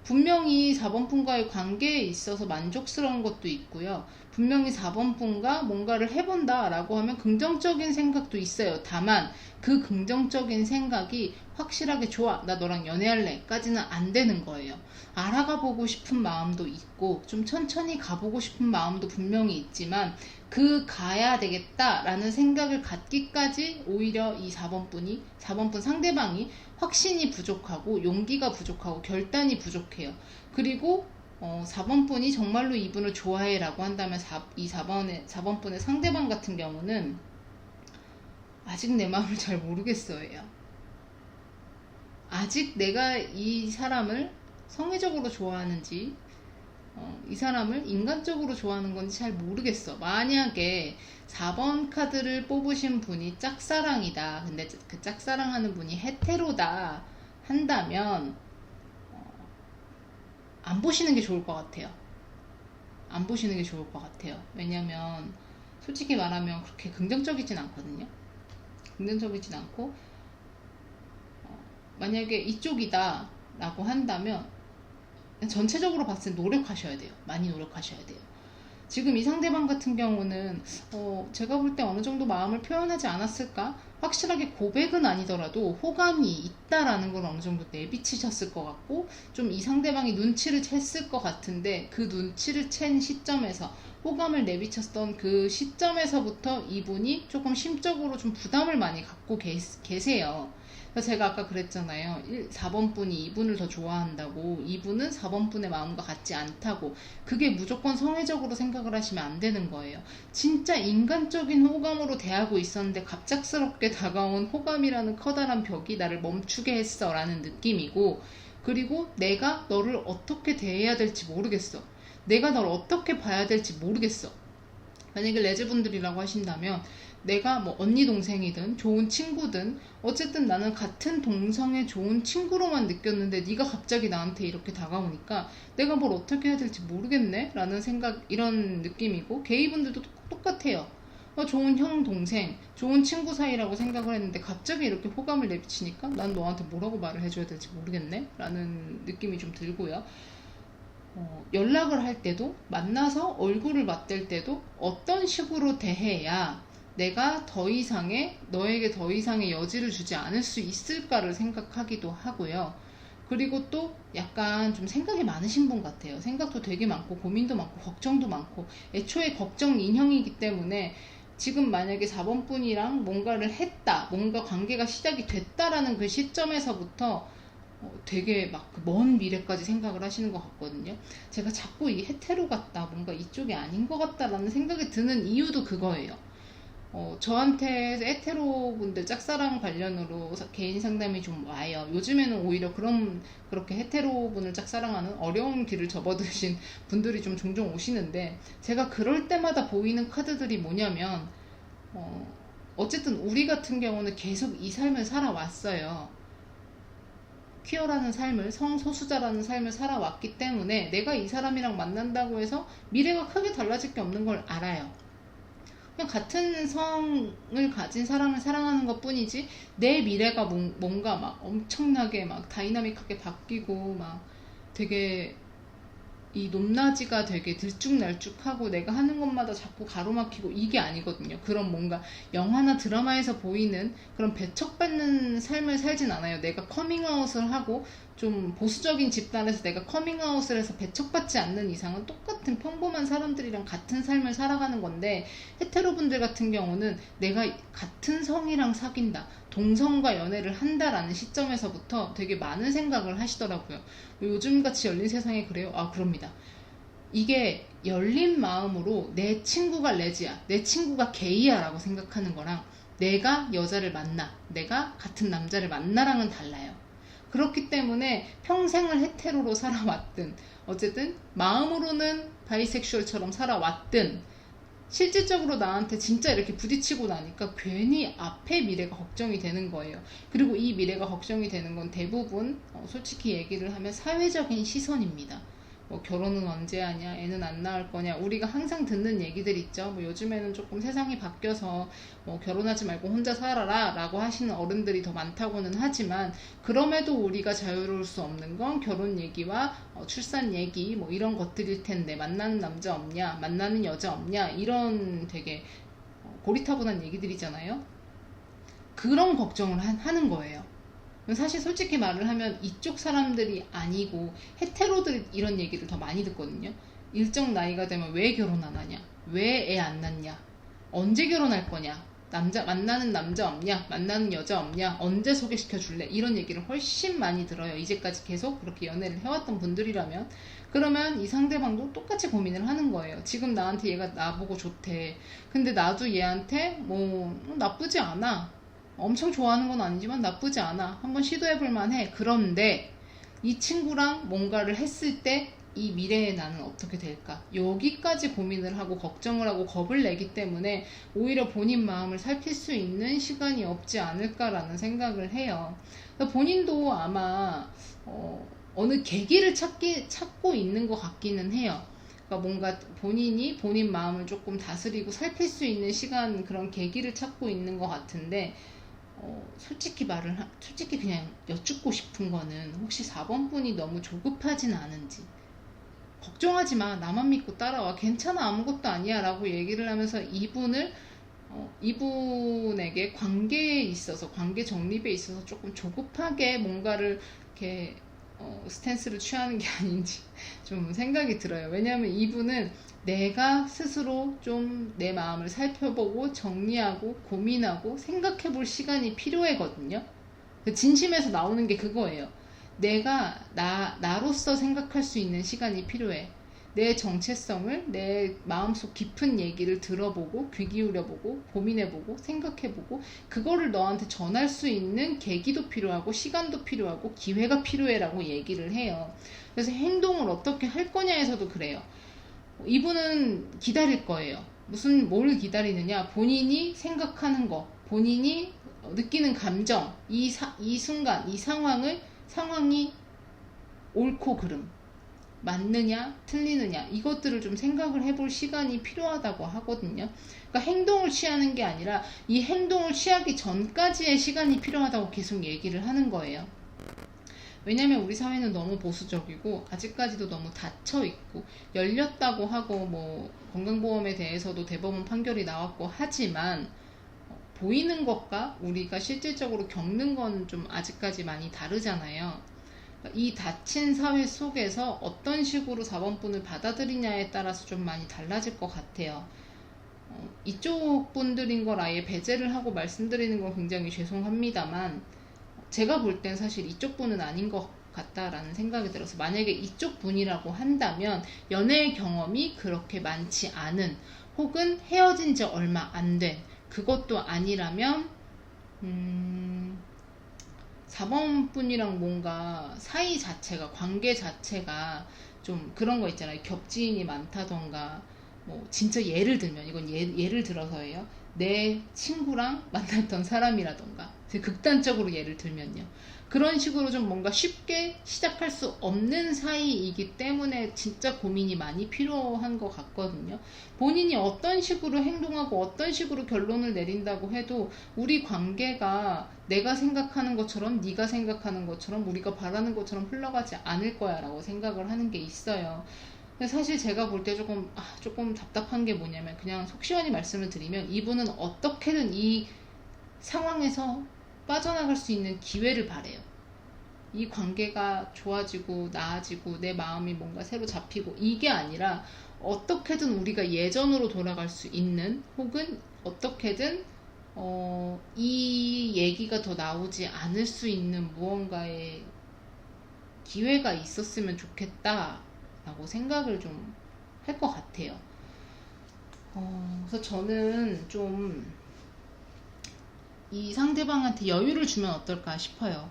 분명히 4번 분과의 관계에 있어서 만족스러운 것도 있고요. 분명히 4번 분과 뭔가를 해본다 라고 하면 긍정적인 생각도 있어요. 다만 그 긍정적인 생각이 확실하게 좋아, 나 너랑 연애할래 까지는 안 되는 거예요. 알아가 보고 싶은 마음도 있고 좀 천천히 가보고 싶은 마음도 분명히 있지만 그 가야 되겠다 라는 생각을 갖기까지 오히려 이 4번 분 상대방이 확신이 부족하고 용기가 부족하고 결단이 부족해요. 그리고 4번 분이 정말로 이분을 좋아해 라고 한다면 이 4번 분의 상대방 같은 경우는 아직 내 마음을 잘 모르겠어요. 아직 내가 이 사람을 성애적으로 좋아하는지 이 사람을 인간적으로 좋아하는 건지 잘 모르겠어. 만약에 4번 카드를 뽑으신 분이 짝사랑이다. 근데 그 짝사랑하는 분이 헤테로다 한다면 안 보시는 게 좋을 것 같아요. 안 보시는 게 좋을 것 같아요. 왜냐면 솔직히 말하면 그렇게 긍정적이진 않거든요. 긍정적이진 않고 만약에 이쪽이다 라고 한다면 전체적으로 봤을 때 노력하셔야 돼요. 많이 노력하셔야 돼요. 지금 이 상대방 같은 경우는 제가 볼 때 어느 정도 마음을 표현하지 않았을까? 확실하게 고백은 아니더라도 호감이 있다라는 걸 어느 정도 내비치셨을 것 같고 좀 이 상대방이 눈치를 챘을 것 같은데 그 눈치를 챈 시점에서 호감을 내비쳤던 그 시점에서부터 이분이 조금 심적으로 좀 부담을 많이 갖고 계세요. 제가 아까 그랬잖아요. 4번 분이 이분을 더 좋아한다고, 이분은 4번 분의 마음과 같지 않다고. 그게 무조건 성애적으로 생각을 하시면 안 되는 거예요. 진짜 인간적인 호감으로 대하고 있었는데 갑작스럽게 다가온 호감이라는 커다란 벽이 나를 멈추게 했어 라는 느낌이고, 그리고 내가 너를 어떻게 대해야 될지 모르겠어. 내가 널 어떻게 봐야 될지 모르겠어. 만약에 레즈분들이라고 하신다면 내가 뭐 언니 동생이든 좋은 친구든 어쨌든 나는 같은 동성의 좋은 친구로만 느꼈는데 네가 갑자기 나한테 이렇게 다가오니까 내가 뭘 어떻게 해야 될지 모르겠네 라는 생각, 이런 느낌이고, 게이분들도 똑같아요. 좋은 형 동생 좋은 친구 사이라고 생각을 했는데 갑자기 이렇게 호감을 내비치니까 난 너한테 뭐라고 말을 해줘야 될지 모르겠네 라는 느낌이 좀 들고요. 연락을 할 때도, 만나서 얼굴을 맞댈 때도 어떤 식으로 대해야 내가 너에게 더 이상의 여지를 주지 않을 수 있을까를 생각하기도 하고요. 그리고 또 약간 좀 생각이 많으신 분 같아요. 생각도 되게 많고 고민도 많고 걱정도 많고, 애초에 걱정 인형이기 때문에 지금 만약에 4번 분이랑 뭔가를 했다, 뭔가 관계가 시작이 됐다라는 그 시점에서부터 되게 막 먼 미래까지 생각을 하시는 것 같거든요. 제가 자꾸 이 헤테로 같다, 뭔가 이쪽이 아닌 것 같다라는 생각이 드는 이유도 그거예요. 저한테 헤테로 분들 짝사랑 관련으로 개인 상담이 좀 와요. 요즘에는 오히려 그렇게 헤테로 분을 짝사랑하는 어려운 길을 접어드신 분들이 좀 종종 오시는데, 제가 그럴 때마다 보이는 카드들이 뭐냐면 어쨌든 우리 같은 경우는 계속 이 삶을 살아왔어요. 퀴어라는 삶을, 성소수자라는 삶을 살아왔기 때문에 내가 이 사람이랑 만난다고 해서 미래가 크게 달라질 게 없는 걸 알아요. 그냥 같은 성을 가진 사람을 사랑하는 것 뿐이지 내 미래가 뭔가 막 엄청나게 막 다이나믹하게 바뀌고 막 되게 이 높낮이가 되게 들쭉날쭉하고 내가 하는 것마다 자꾸 가로막히고 이게 아니거든요. 그런 뭔가 영화나 드라마에서 보이는 그런 배척받는 삶을 살진 않아요. 내가 커밍아웃을 하고 좀 보수적인 집단에서 내가 커밍아웃을 해서 배척받지 않는 이상은 똑같은 평범한 사람들이랑 같은 삶을 살아가는 건데, 헤테로분들 같은 경우는 내가 같은 성이랑 사귄다, 동성과 연애를 한다라는 시점에서부터 되게 많은 생각을 하시더라고요. 요즘같이 열린 세상에 그래요? 그럽니다. 이게 열린 마음으로 내 친구가 레즈야, 내 친구가 게이야 라고 생각하는 거랑 내가 여자를 만나, 내가 같은 남자를 만나랑은 달라요. 그렇기 때문에 평생을 헤테로로 살아왔든 어쨌든 마음으로는 바이섹슈얼처럼 살아왔든 실질적으로 나한테 진짜 이렇게 부딪히고 나니까 괜히 앞의 미래가 걱정이 되는 거예요. 그리고 이 미래가 걱정이 되는 건 대부분 솔직히 얘기를 하면 사회적인 시선입니다. 뭐 결혼은 언제 하냐, 애는 안 낳을 거냐, 우리가 항상 듣는 얘기들 있죠. 뭐 요즘에는 조금 세상이 바뀌어서 뭐 결혼하지 말고 혼자 살아라 라고 하시는 어른들이 더 많다고는 하지만, 그럼에도 우리가 자유로울 수 없는 건 결혼 얘기와 출산 얘기 뭐 이런 것들일 텐데, 만나는 남자 없냐, 만나는 여자 없냐, 이런 되게 고리타분한 얘기들이잖아요. 그런 걱정을 하는 거예요. 사실 솔직히 말을 하면 이쪽 사람들이 아니고 헤테로들이 이런 얘기를 더 많이 듣거든요. 일정 나이가 되면 왜 결혼 안 하냐, 왜 애 안 낳냐, 언제 결혼할 거냐, 만나는 남자 없냐, 만나는 여자 없냐, 언제 소개시켜 줄래, 이런 얘기를 훨씬 많이 들어요. 이제까지 계속 그렇게 연애를 해왔던 분들이라면. 그러면 이 상대방도 똑같이 고민을 하는 거예요. 지금 나한테 얘가 나보고 좋대. 근데 나도 얘한테 뭐 나쁘지 않아, 엄청 좋아하는 건 아니지만 나쁘지 않아, 한번 시도해볼 만해. 그런데 이 친구랑 뭔가를 했을 때 이 미래의 나는 어떻게 될까, 여기까지 고민을 하고 걱정을 하고 겁을 내기 때문에 오히려 본인 마음을 살필 수 있는 시간이 없지 않을까라는 생각을 해요. 본인도 아마 어느 계기를 찾고 있는 것 같기는 해요. 그러니까 뭔가 본인이 본인 마음을 조금 다스리고 살필 수 있는 시간, 그런 계기를 찾고 있는 것 같은데, 솔직히 그냥 여쭙고 싶은 거는, 혹시 4번 분이 너무 조급하진 않은지. 걱정하지 마, 나만 믿고 따라와, 괜찮아, 아무것도 아니야 라고 얘기를 하면서 이분에게 관계에 있어서, 관계 정립에 있어서 조금 조급하게 뭔가를 이렇게 스탠스를 취하는 게 아닌지 좀 생각이 들어요. 왜냐하면 이분은 내가 스스로 좀 내 마음을 살펴보고 정리하고 고민하고 생각해 볼 시간이 필요하거든요. 진심에서 나오는 게 그거예요. 내가 나로서 생각할 수 있는 시간이 필요해. 내 정체성을, 내 마음속 깊은 얘기를 들어보고 귀 기울여보고 고민해보고 생각해보고, 그거를 너한테 전할 수 있는 계기도 필요하고 시간도 필요하고 기회가 필요해라고 얘기를 해요. 그래서 행동을 어떻게 할 거냐에서도 그래요. 이분은 기다릴 거예요. 뭘 기다리느냐, 본인이 생각하는 거, 본인이 느끼는 감정, 이 순간, 이 상황이 옳고 그름, 맞느냐 틀리느냐, 이것들을 좀 생각을 해볼 시간이 필요하다고 하거든요. 그러니까 행동을 취하는 게 아니라 이 행동을 취하기 전까지의 시간이 필요하다고 계속 얘기를 하는 거예요. 왜냐면 우리 사회는 너무 보수적이고 아직까지도 너무 닫혀있고, 열렸다고 하고 뭐 건강보험에 대해서도 대법원 판결이 나왔고 하지만, 보이는 것과 우리가 실질적으로 겪는 건 좀 아직까지 많이 다르잖아요. 이 닫힌 사회 속에서 어떤 식으로 4번분을 받아들이냐에 따라서 좀 많이 달라질 것 같아요. 이쪽 분들인 걸 아예 배제를 하고 말씀드리는 건 굉장히 죄송합니다만, 제가 볼 땐 사실 이쪽 분은 아닌 것 같다라는 생각이 들어서, 만약에 이쪽 분이라고 한다면 연애 경험이 그렇게 많지 않은, 혹은 헤어진 지 얼마 안 된, 그것도 아니라면 4번 분이랑 뭔가 사이 자체가, 관계 자체가 좀 그런 거 있잖아요. 겹지인이 많다던가, 뭐 진짜 예를 들면, 이건 예를 들어서예요. 내 친구랑 만났던 사람이라던가, 극단적으로 예를 들면요. 그런 식으로 좀 뭔가 쉽게 시작할 수 없는 사이이기 때문에 진짜 고민이 많이 필요한 것 같거든요. 본인이 어떤 식으로 행동하고 어떤 식으로 결론을 내린다고 해도 우리 관계가 내가 생각하는 것처럼, 네가 생각하는 것처럼, 우리가 바라는 것처럼 흘러가지 않을 거야 라고 생각을 하는 게 있어요. 근데 사실 제가 볼 때 조금 답답한 게 뭐냐면, 그냥 속 시원히 말씀을 드리면, 이분은 어떻게든 이 상황에서 빠져나갈 수 있는 기회를 바래요. 이 관계가 좋아지고 나아지고 내 마음이 뭔가 새로 잡히고, 이게 아니라 어떻게든 우리가 예전으로 돌아갈 수 있는, 혹은 어떻게든 이 얘기가 더 나오지 않을 수 있는 무언가의 기회가 있었으면 좋겠다 라고 생각을 좀 할 것 같아요. 그래서 저는 좀 이 상대방한테 여유를 주면 어떨까 싶어요.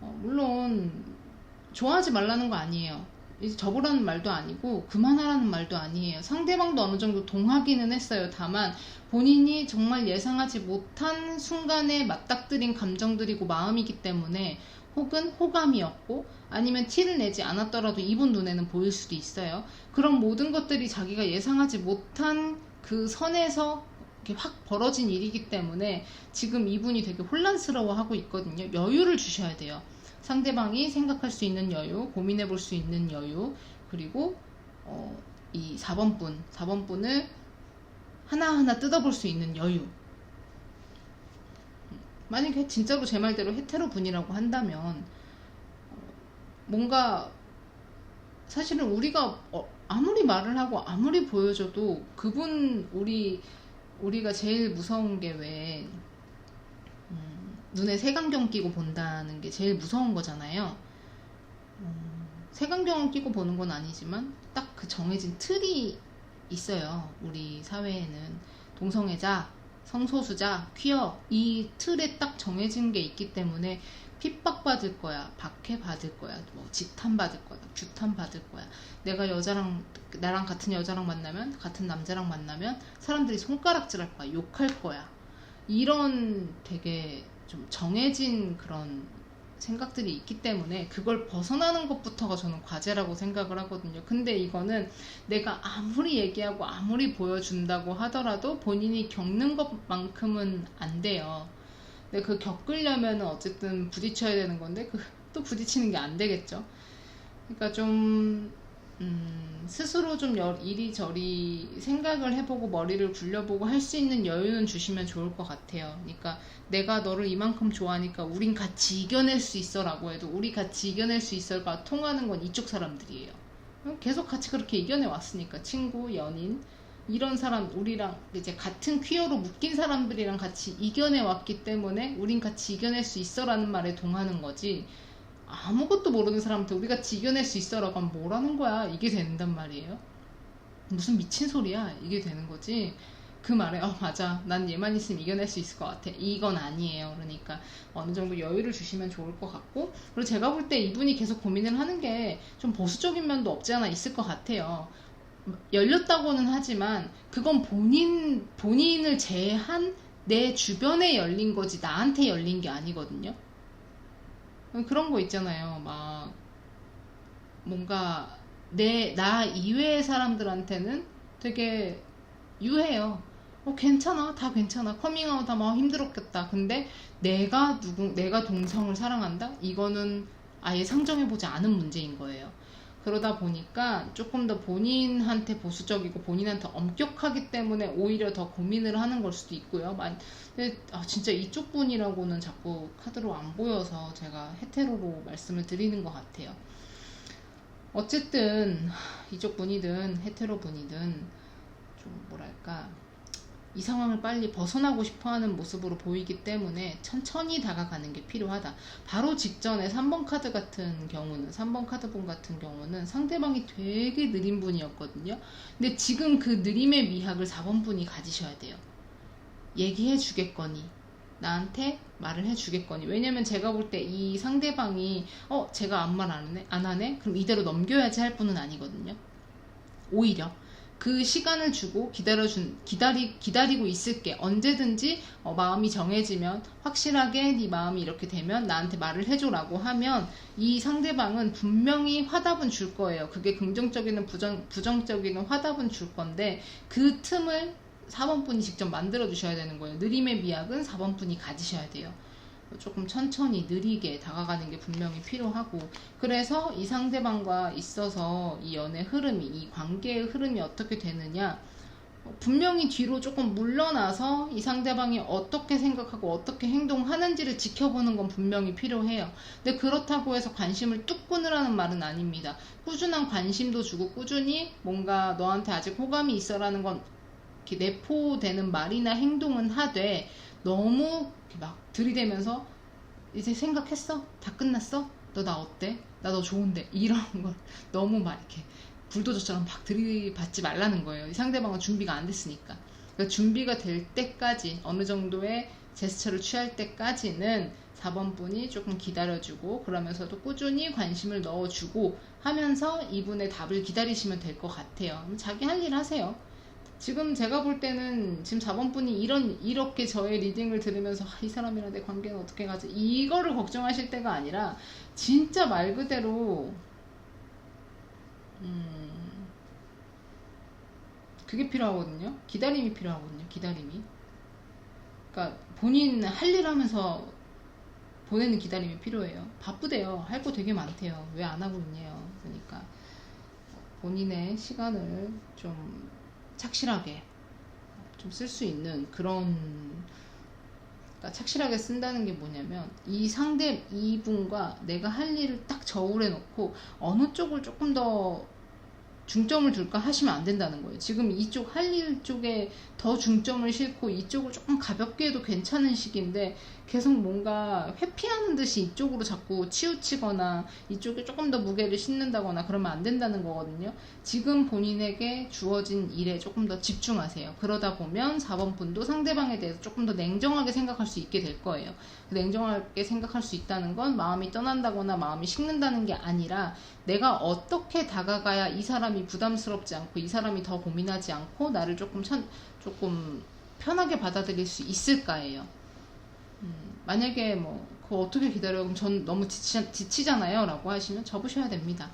물론 좋아하지 말라는 거 아니에요. 이제 접으라는 말도 아니고 그만하라는 말도 아니에요. 상대방도 어느 정도 동하기는 했어요. 다만 본인이 정말 예상하지 못한 순간에 맞닥뜨린 감정들이고 마음이기 때문에, 혹은 호감이었고 아니면 티를 내지 않았더라도 이분 눈에는 보일 수도 있어요. 그런 모든 것들이 자기가 예상하지 못한 그 선에서 이렇게 확 벌어진 일이기 때문에 지금 이분이 되게 혼란스러워하고 있거든요. 여유를 주셔야 돼요. 상대방이 생각할 수 있는 여유, 고민해 볼 수 있는 여유, 그리고 이 4번분을 하나하나 뜯어볼 수 있는 여유. 만약에 진짜로 제 말대로 헤테로 분이라고 한다면 뭔가 사실은 우리가 아무리 말을 하고 아무리 보여줘도 그분 우리가 제일 무서운 게 왜 눈에 색안경 끼고 본다는 게 제일 무서운 거잖아요. 색안경을 끼고 보는 건 아니지만 딱 그 정해진 틀이 있어요. 우리 사회에는 동성애자, 성소수자, 퀴어, 이 틀에 딱 정해진 게 있기 때문에 핍박받을 거야, 박해받을 거야, 뭐 지탄받을 거야, 규탄받을 거야. 내가 나랑 같은 여자랑 만나면, 같은 남자랑 만나면 사람들이 손가락질할 거야, 욕할 거야. 이런 되게 좀 정해진 그런 생각들이 있기 때문에 그걸 벗어나는 것부터가 저는 과제라고 생각을 하거든요. 근데 이거는 내가 아무리 얘기하고 아무리 보여준다고 하더라도 본인이 겪는 것만큼은 안 돼요. 근데 그 겪으려면 어쨌든 부딪혀야 되는 건데 또 부딪히는 게 안 되겠죠. 그러니까 좀 스스로 좀 이리저리 생각을 해보고 머리를 굴려보고 할 수 있는 여유는 주시면 좋을 것 같아요. 그러니까 내가 너를 이만큼 좋아하니까 우린 같이 이겨낼 수 있어 라고 해도 우리 같이 이겨낼 수 있어가 통하는 건 이쪽 사람들이에요. 계속 같이 그렇게 이겨내 왔으니까. 친구, 연인, 이런 사람, 우리랑 이제 같은 퀴어로 묶인 사람들이랑 같이 이겨내 왔기 때문에 우린 같이 이겨낼 수 있어 라는 말에 동하는 거지, 아무것도 모르는 사람한테 우리 같이 이겨낼 수 있어 라고 하면 뭐라는 거야. 이게 된단 말이에요. 무슨 미친 소리야. 이게 되는 거지. 그 말에 맞아, 난 얘만 있으면 이겨낼 수 있을 것 같아, 이건 아니에요. 그러니까 어느 정도 여유를 주시면 좋을 것 같고, 그리고 제가 볼 때 이분이 계속 고민을 하는 게 좀 보수적인 면도 없지 않아 있을 것 같아요. 열렸다고는 하지만 그건 본인을 제한 내 주변에 열린 거지 나한테 열린 게 아니거든요. 그런 거 있잖아요. 막 뭔가 나 이외의 사람들한테는 되게 유해요. 괜찮아, 다 괜찮아, 커밍아웃 하면 힘들었겠다. 근데 내가 동성을 사랑한다? 이거는 아예 상정해보지 않은 문제인 거예요. 그러다 보니까 조금 더 본인한테 보수적이고 본인한테 엄격하기 때문에 오히려 더 고민을 하는 걸 수도 있고요. 근데 진짜 이쪽 분이라고는 자꾸 카드로 안 보여서 제가 헤테로로 말씀을 드리는 것 같아요. 어쨌든 이쪽 분이든 헤테로 분이든 좀 뭐랄까, 이 상황을 빨리 벗어나고 싶어하는 모습으로 보이기 때문에 천천히 다가가는 게 필요하다. 바로 직전에 3번 카드 같은 경우는, 3번 카드분 같은 경우는 상대방이 되게 느린 분이었거든요. 근데 지금 그 느림의 미학을 4번 분이 가지셔야 돼요. 얘기해 주겠거니, 나한테 말을 해 주겠거니. 왜냐면 제가 볼 때 이 상대방이 제가 아무 말 안 하네? 그럼 이대로 넘겨야지 할 분은 아니거든요. 오히려 그 시간을 주고 기다리고 있을게. 언제든지 마음이 정해지면, 확실하게 네 마음이 이렇게 되면 나한테 말을 해줘라고 하면 이 상대방은 분명히 화답은 줄 거예요. 그게 긍정적이든 부정적이든 화답은 줄 건데 그 틈을 4번 분이 직접 만들어 주셔야 되는 거예요. 느림의 미학은 4번 분이 가지셔야 돼요. 조금 천천히 느리게 다가가는 게 분명히 필요하고, 그래서 이 상대방과 있어서 이 연애 흐름이, 이 관계의 흐름이 어떻게 되느냐, 분명히 뒤로 조금 물러나서 이 상대방이 어떻게 생각하고 어떻게 행동하는지를 지켜보는 건 분명히 필요해요. 근데 그렇다고 해서 관심을 뚝 끊으라는 말은 아닙니다. 꾸준한 관심도 주고 꾸준히 뭔가 너한테 아직 호감이 있어라는 건 이렇게 내포되는 말이나 행동은 하되, 너무 막 들이대면서 이제 생각했어? 다 끝났어? 너 나 어때? 나 너 좋은데? 이런 걸 너무 막 이렇게 불도저처럼 막 들이받지 말라는 거예요. 이 상대방은 준비가 안 됐으니까. 그러니까 준비가 될 때까지 어느 정도의 제스처를 취할 때까지는 4번 분이 조금 기다려주고 그러면서도 꾸준히 관심을 넣어주고 하면서 이분의 답을 기다리시면 될 것 같아요. 자기 할 일 하세요. 지금 제가 볼 때는 지금 4번 분이 이렇게 저의 리딩을 들으면서 이 사람이랑 내 관계는 어떻게 가지? 이거를 걱정하실 때가 아니라 진짜 말 그대로 그게 필요하거든요. 기다림이 필요하거든요. 기다림이. 그러니까 본인 할 일 하면서 보내는 기다림이 필요해요. 바쁘대요. 할 거 되게 많대요. 왜 안 하고 있냐요. 그러니까 본인의 시간을 좀 착실하게 좀 쓸 수 있는 그런, 그러니까 착실하게 쓴다는 게 뭐냐면 이분과 내가 할 일을 딱 저울해 놓고 어느 쪽을 조금 더 중점을 둘까 하시면 안 된다는 거예요. 지금 이쪽 할 일 쪽에 더 중점을 싣고 이쪽을 조금 가볍게 해도 괜찮은 시기인데 계속 뭔가 회피하는 듯이 이쪽으로 자꾸 치우치거나 이쪽에 조금 더 무게를 싣는다거나 그러면 안 된다는 거거든요. 지금 본인에게 주어진 일에 조금 더 집중하세요. 그러다 보면 4번 분도 상대방에 대해서 조금 더 냉정하게 생각할 수 있게 될 거예요. 냉정하게 생각할 수 있다는 건 마음이 떠난다거나 마음이 식는다는 게 아니라 내가 어떻게 다가가야 이 사람이 부담스럽지 않고 이 사람이 더 고민하지 않고 나를 조금 편하게 받아들일 수 있을까예요. 만약에 뭐 그거 어떻게 기다려? 그럼 전 너무 지치잖아요 라고 하시면 접으셔야 됩니다.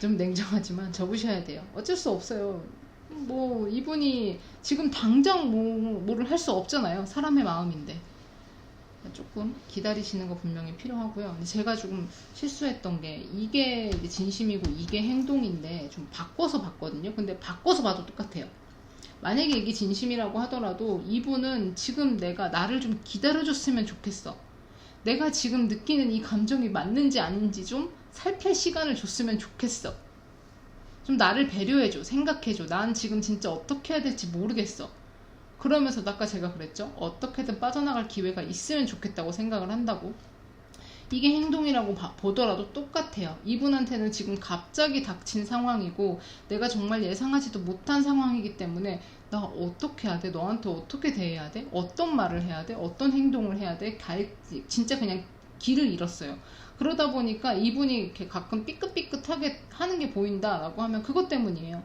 좀 냉정하지만 접으셔야 돼요. 어쩔 수 없어요. 뭐 이분이 지금 당장 뭐를 할 수 없잖아요. 사람의 마음인데 조금 기다리시는 거 분명히 필요하고요. 제가 조금 실수했던 게 이게 진심이고 이게 행동인데 좀 바꿔서 봤거든요. 근데 바꿔서 봐도 똑같아요. 만약에 이게 진심이라고 하더라도 이분은 지금 내가 나를 좀 기다려줬으면 좋겠어. 내가 지금 느끼는 이 감정이 맞는지 아닌지 좀 살필 시간을 줬으면 좋겠어. 좀 나를 배려해줘. 생각해줘. 난 지금 진짜 어떻게 해야 될지 모르겠어. 그러면서 아까 제가 그랬죠. 어떻게든 빠져나갈 기회가 있으면 좋겠다고 생각을 한다고. 이게 행동이라고 보더라도 똑같아요. 이분한테는 지금 갑자기 닥친 상황이고 내가 정말 예상하지도 못한 상황이기 때문에 나 어떻게 해야 돼? 너한테 어떻게 대해야 돼? 어떤 말을 해야 돼? 어떤 행동을 해야 돼? 진짜 그냥 길을 잃었어요. 그러다 보니까 이분이 이렇게 가끔 삐끗삐끗하게 하는 게 보인다라고 하면 그것 때문이에요.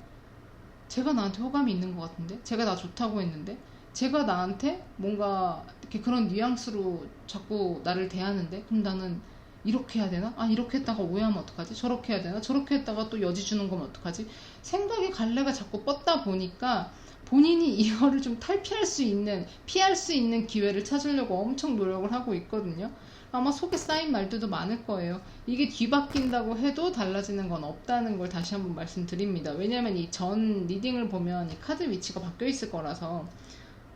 제가 나한테 호감이 있는 것 같은데? 제가 나 좋다고 했는데? 제가 나한테 뭔가 이렇게 그런 뉘앙스로 자꾸 나를 대하는데 그럼 나는 이렇게 해야 되나? 아 이렇게 했다가 오해하면 어떡하지? 저렇게 해야 되나? 저렇게 했다가 또 여지 주는 거면 어떡하지? 생각의 갈래가 자꾸 뻗다 보니까 본인이 이거를 좀 탈피할 수 있는, 피할 수 있는 기회를 찾으려고 엄청 노력을 하고 있거든요. 아마 속에 쌓인 말들도 많을 거예요. 이게 뒤바뀐다고 해도 달라지는 건 없다는 걸 다시 한번 말씀드립니다. 왜냐면 이 전 리딩을 보면 이 카드 위치가 바뀌어 있을 거라서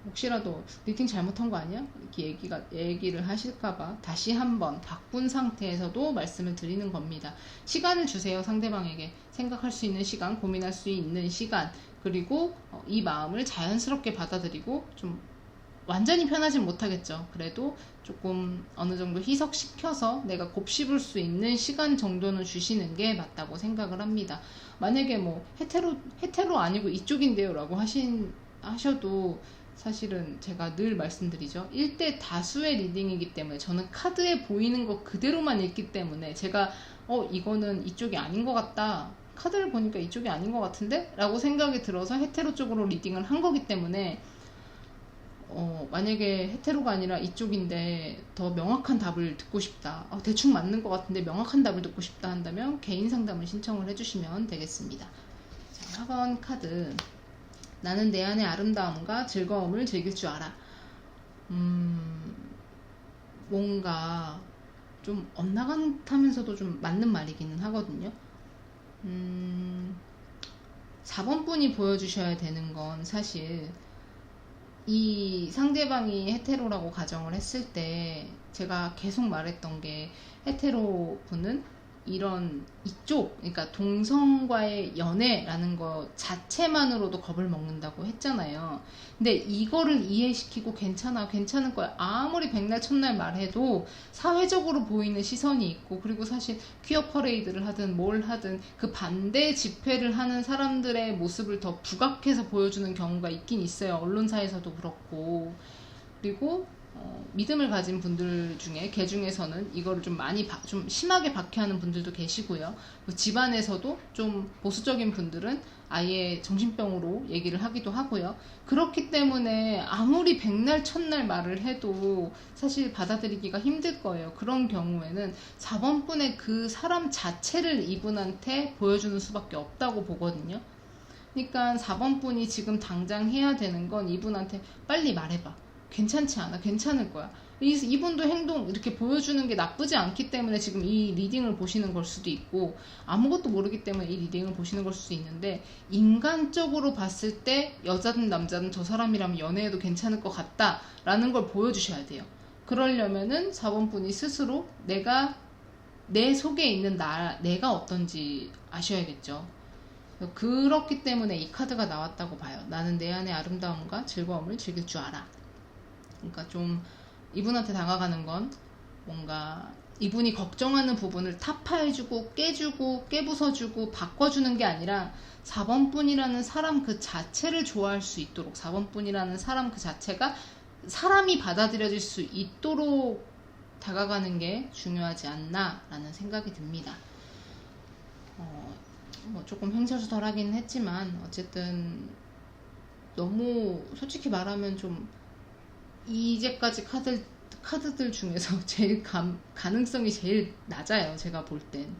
혹시라도 리딩 잘못한 거 아니야? 이렇게 얘기를 하실까봐 다시 한번 바꾼 상태에서도 말씀을 드리는 겁니다. 시간을 주세요. 상대방에게 생각할 수 있는 시간, 고민할 수 있는 시간, 그리고 이 마음을 자연스럽게 받아들이고 좀 완전히 편하진 못하겠죠. 그래도 조금 어느 정도 희석시켜서 내가 곱씹을 수 있는 시간 정도는 주시는 게 맞다고 생각을 합니다. 만약에 뭐 헤테로 아니고 이쪽인데요 라고 하셔도 사실은 제가 늘 말씀드리죠. 1대 다수의 리딩이기 때문에 저는 카드에 보이는 거 그대로만 읽기 때문에 제가 이거는 이쪽이 아닌 것 같다. 카드를 보니까 이쪽이 아닌 것 같은데? 라고 생각이 들어서 헤테로 쪽으로 리딩을 한 거기 때문에 만약에 헤테로가 아니라 이쪽인데 더 명확한 답을 듣고 싶다. 대충 맞는 것 같은데 명확한 답을 듣고 싶다 한다면 개인 상담을 신청을 해주시면 되겠습니다. 자, 4번 카드. 나는 내 안의 아름다움과 즐거움을 즐길 줄 알아. 뭔가 좀 엇나간다면서도 좀 맞는 말이기는 하거든요. 4번 분이 보여주셔야 되는 건 사실 이 상대방이 헤테로라고 가정을 했을 때 제가 계속 말했던 게 헤테로 분은 이런 이쪽, 그러니까 동성과의 연애라는 것 자체만으로도 겁을 먹는다고 했잖아요. 근데 이거를 이해시키고 괜찮을 거야. 아무리 백날 첫날 말해도 사회적으로 보이는 시선이 있고, 그리고 사실 퀴어 퍼레이드를 하든 뭘 하든 그 반대 집회를 하는 사람들의 모습을 더 부각해서 보여주는 경우가 있긴 있어요. 언론사에서도 그렇고. 그리고 믿음을 가진 분들 중에 개 중에서는 이거를 좀 많이 좀 심하게 박해하는 분들도 계시고요. 집안에서도 좀 보수적인 분들은 아예 정신병으로 얘기를 하기도 하고요. 그렇기 때문에 아무리 백날 첫날 말을 해도 사실 받아들이기가 힘들 거예요. 그런 경우에는 4번분의 그 사람 자체를 이분한테 보여주는 수밖에 없다고 보거든요. 그러니까 4번분이 지금 당장 해야 되는 건 이분한테 빨리 말해봐. 괜찮지 않아? 괜찮을 거야. 이분도 행동 이렇게 보여주는 게 나쁘지 않기 때문에 지금 이 리딩을 보시는 걸 수도 있고, 아무것도 모르기 때문에 이 리딩을 보시는 걸 수도 있는데, 인간적으로 봤을 때 여자든 남자든 저 사람이라면 연애해도 괜찮을 것 같다 라는 걸 보여주셔야 돼요. 그러려면은 4번분이 스스로 내 속에 있는 내가 어떤지 아셔야겠죠. 그렇기 때문에 이 카드가 나왔다고 봐요. 나는 내 안의 아름다움과 즐거움을 즐길 줄 알아. 그러니까 좀 이분한테 다가가는 건 뭔가 이분이 걱정하는 부분을 타파해주고 깨주고 깨부숴주고 바꿔주는 게 아니라 4번분이라는 사람 그 자체를 좋아할 수 있도록, 4번분이라는 사람 그 자체가 사람이 받아들여질 수 있도록 다가가는 게 중요하지 않나 라는 생각이 듭니다. 뭐 조금 횡설수설하긴 했지만 어쨌든 너무 솔직히 말하면 좀 이제까지 카드들 중에서 제일 가능성이 제일 낮아요. 제가 볼 땐.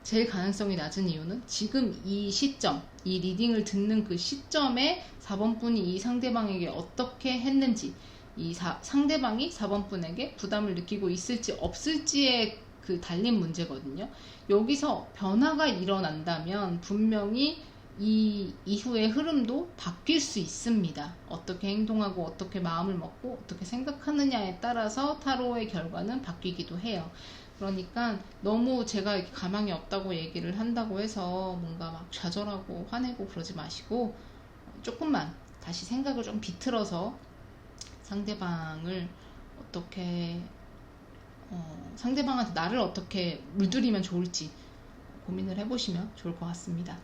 제일 가능성이 낮은 이유는 지금 이 시점, 이 리딩을 듣는 그 시점에 4번분이 이 상대방에게 어떻게 했는지, 상대방이 4번분에게 부담을 느끼고 있을지 없을지에 그 달린 문제거든요. 여기서 변화가 일어난다면 분명히 이 이후의 흐름도 바뀔 수 있습니다. 어떻게 행동하고 어떻게 마음을 먹고 어떻게 생각하느냐에 따라서 타로의 결과는 바뀌기도 해요. 그러니까 너무 제가 이렇게 가망이 없다고 얘기를 한다고 해서 뭔가 막 좌절하고 화내고 그러지 마시고, 조금만 다시 생각을 좀 비틀어서 상대방을 어떻게 상대방한테 나를 어떻게 물들이면 좋을지 고민을 해보시면 좋을 것 같습니다.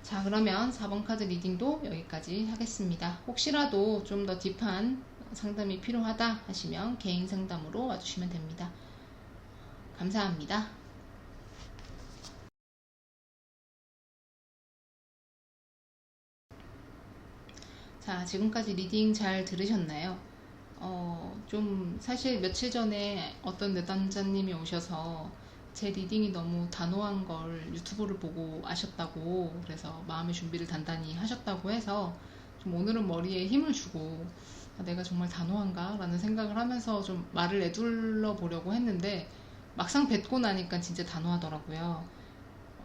자, 그러면 4번 카드 리딩도 여기까지 하겠습니다. 혹시라도 좀 더 딥한 상담이 필요하다 하시면 개인 상담으로 와주시면 됩니다. 감사합니다. 자, 지금까지 리딩 잘 들으셨나요? 좀 사실 며칠 전에 어떤 내담자님이 오셔서 제 리딩이 너무 단호한 걸 유튜브를 보고 아셨다고, 그래서 마음의 준비를 단단히 하셨다고 해서 좀 오늘은 머리에 힘을 주고 내가 정말 단호한가? 라는 생각을 하면서 좀 말을 내둘러 보려고 했는데 막상 뵙고 나니까 진짜 단호하더라고요.